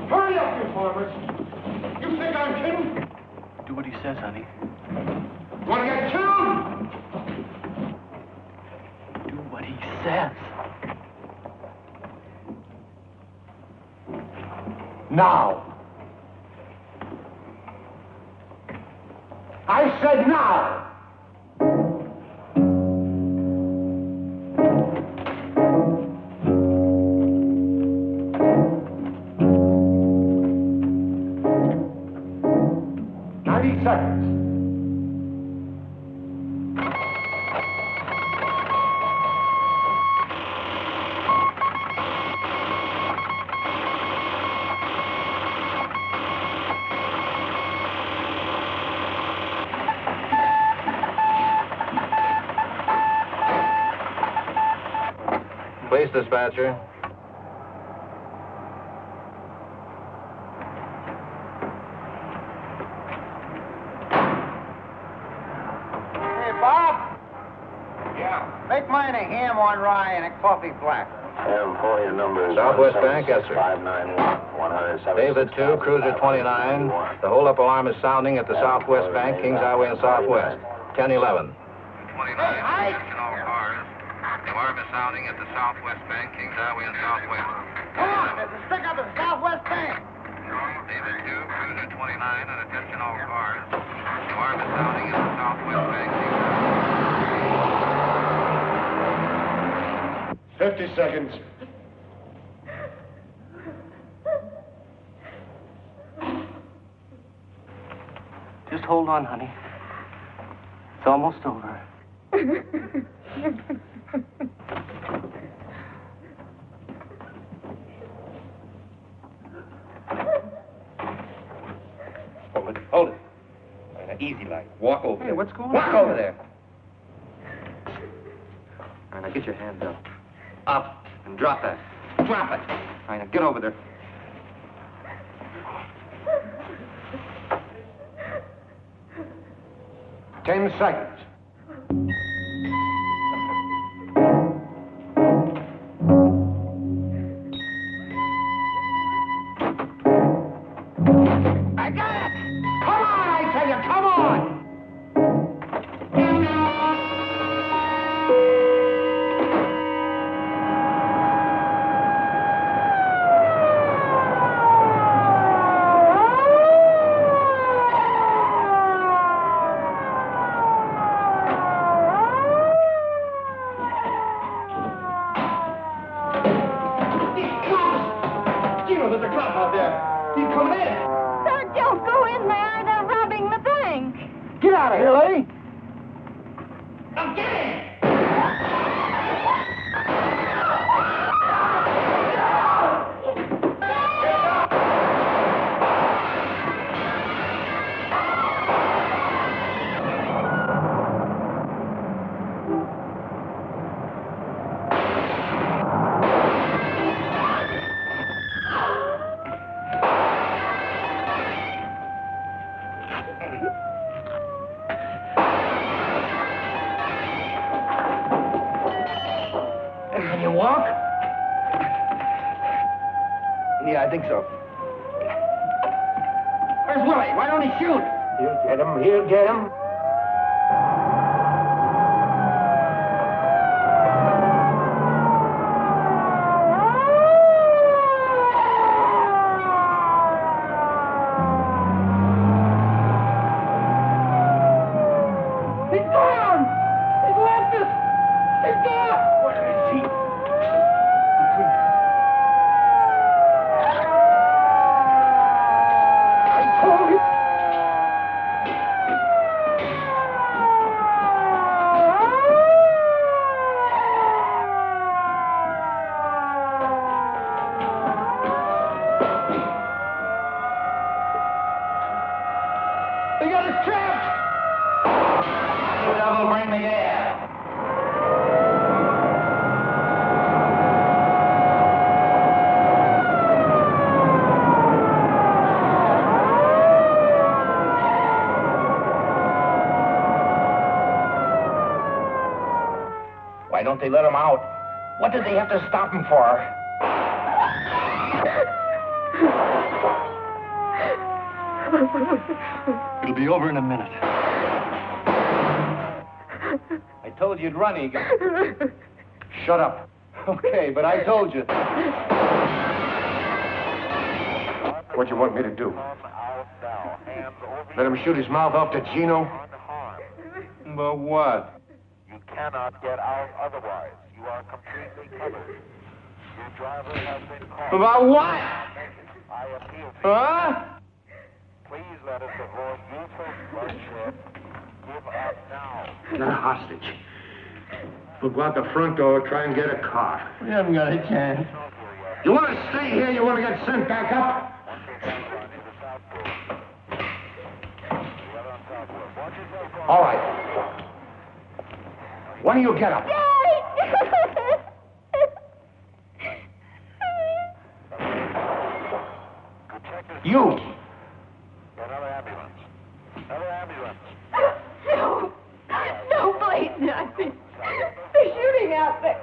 Hurry up, you farmers. You think I'm kidding? Do what he says, honey. Want to get killed? Do what he says. Now. now! Seconds. Police dispatcher. Make mine a ham on rye and a coffee black. Ham for your number is Southwest Bank, yes, sir. 591 David 2, Cruiser 29. The hold-up alarm is sounding at the Southwest Bank, Kings Highway and Southwest. 1011. 29, attention all cars. The alarm is sounding at the Southwest Bank, Kings Highway and Southwest. Come on, there's a stick up at the Southwest Bank. David 2, Cruiser 29, and attention all cars. The alarm is sounding at the Southwest Bank, Kings Highway. 50 seconds. Just hold on, honey. It's almost over. Hold it. All right, now, easy like. Walk over there. What's going on? Walk over there. All right, now get your hands up. Up, and drop that. Drop it. All right, now get over there. Ten seconds. I got it! Come on, I tell you, come on! There's a cop out there. He's coming in. Sir, don't go in there. They're robbing the bank. Get out of here, lady. Now get in. Can you walk? Yeah, I think so. Where's Willie? Why don't he shoot? He'll get him. He'll get him. He's gone! He's left us! He's gone! Where is he? I told you! They got us trapped! The devil bring the air! Why don't they let him out? What did they have to stop him for? It'll be over in a minute. I told you you'd run, Egan. Shut up. Okay, but I told you. What you want me to do? Let him shoot his mouth off to Gino? About what? You cannot get out otherwise. You are completely covered. Your driver has been caught. About what? I appeal to Huh? you. Please let us avoid useless bloodshed. Give up now. Not a hostage. We'll go out the front door, try and get a car. We haven't got a chance. You want to stay here? You want to get sent back up? All right. When do you get up? You! Another ambulance. Another ambulance. No. No, please, not. They're shooting out there.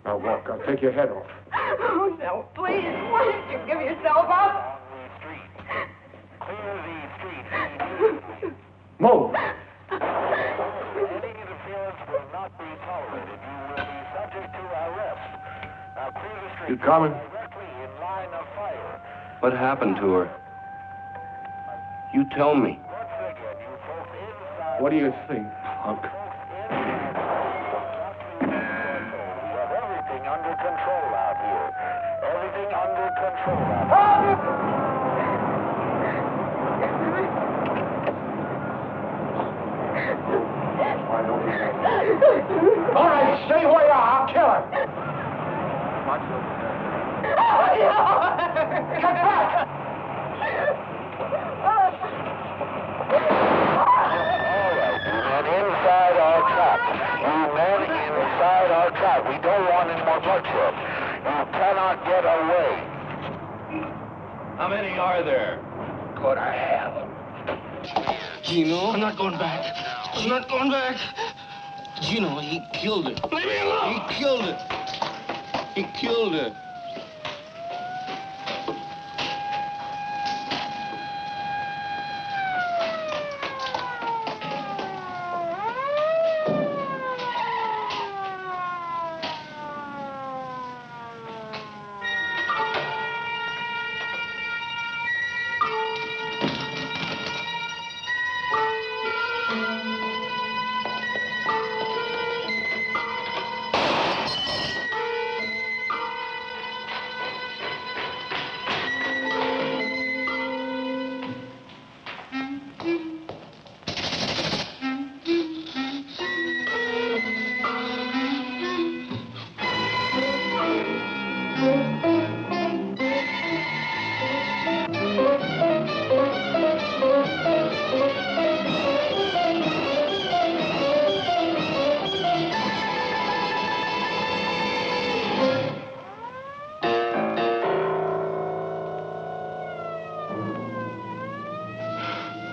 Now walk. I'll take your head off. Oh, no, please. Why don't you give yourself up? Clear the street. Move. Any interference will not be tolerated. You will be subject to arrest. Now clear the street. You coming? Directly in line of fire. What happened to her? You tell me. What do you think, punk? Everything under control out here. Everything under control out here. All right, stay where you are. I'll kill her. Get back! Inside our trap. You men inside our trap. We don't want any more bloodshed. You cannot get away. How many are there? Go to hell. Gino? I'm not going back. I'm not going back. Gino, he killed her. Leave me alone! He killed her. He killed her.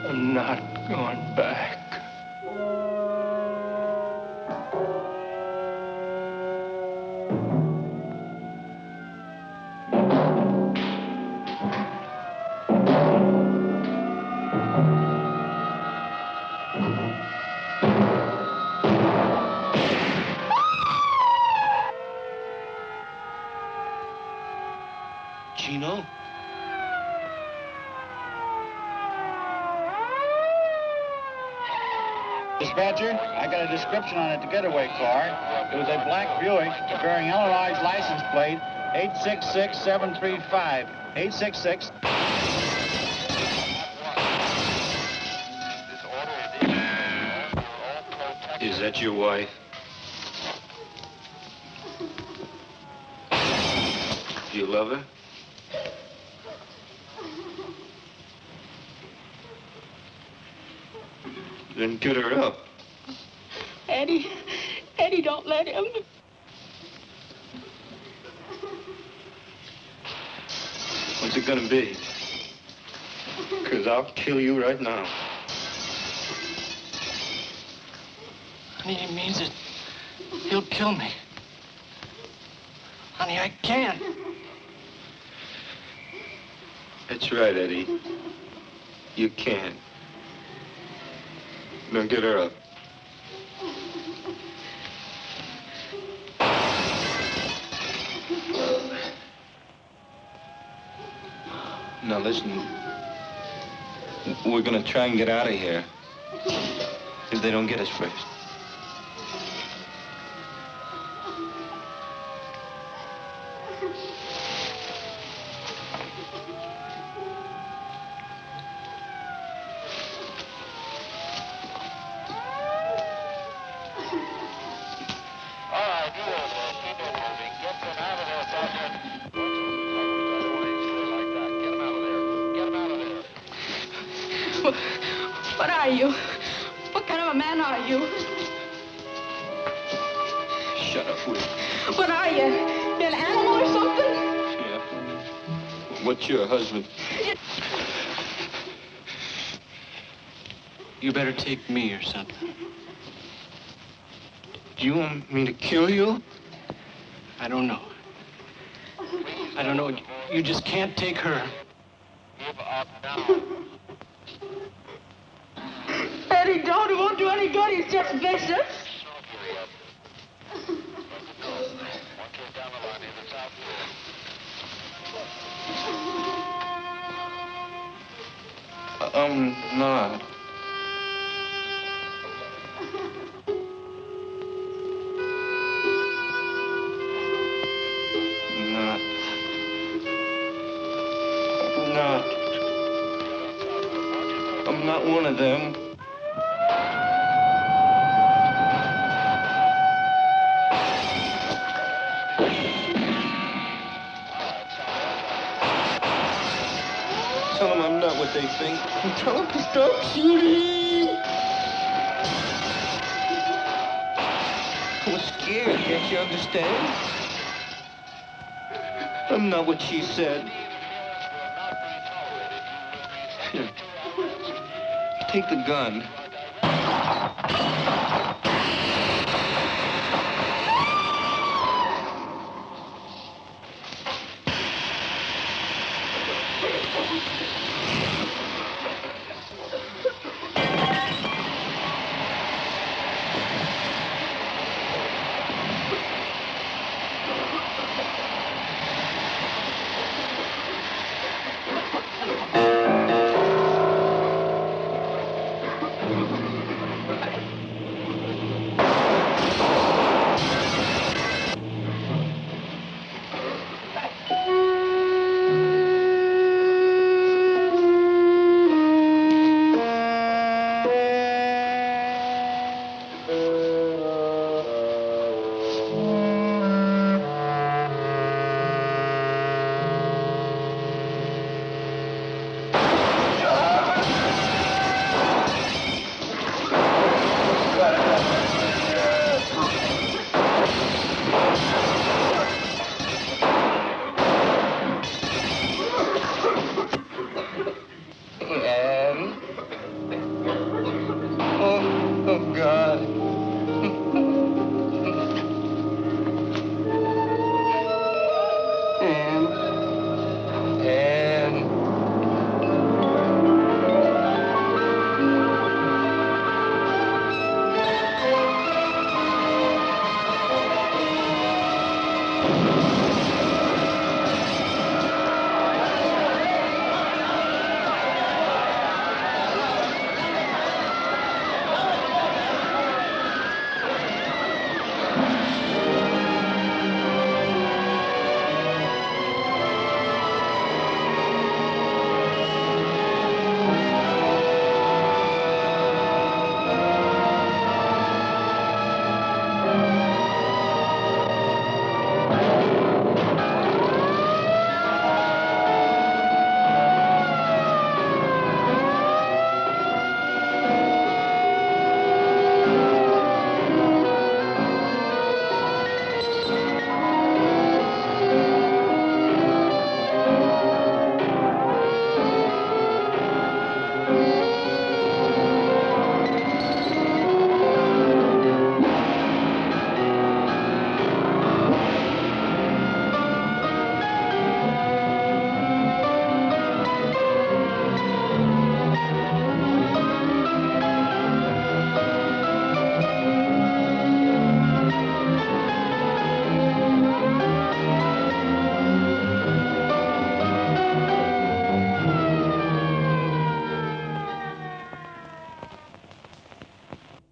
I'm not going back. Gino? Dispatcher, I got a description on a getaway car. It was a black Buick bearing Illinois license plate 866735. 866. Is that your wife? You love her? Then get her up. Eddie, don't let him. What's it gonna be? 'Cause I'll kill you right now. Honey, he means it. He'll kill me. Honey, I can't. That's right, Eddie. You can't. Now get her up. Now listen, we're gonna try and get out of here. if they don't get us first. What are you? What kind of a man are you? Shut up, Will. What are you? You an animal or something? Yeah. What's your husband? You better take me or something. Do you want me to kill you? I don't know. I don't know. You just can't take her. Eddie, don't. It won't do any good. He's just vicious. I'm not. I'm not one of them. Tell them I'm not what they think. Tell them to stop shooting. I was scared, can't you understand? I'm not what she said. Here. Take the gun. God.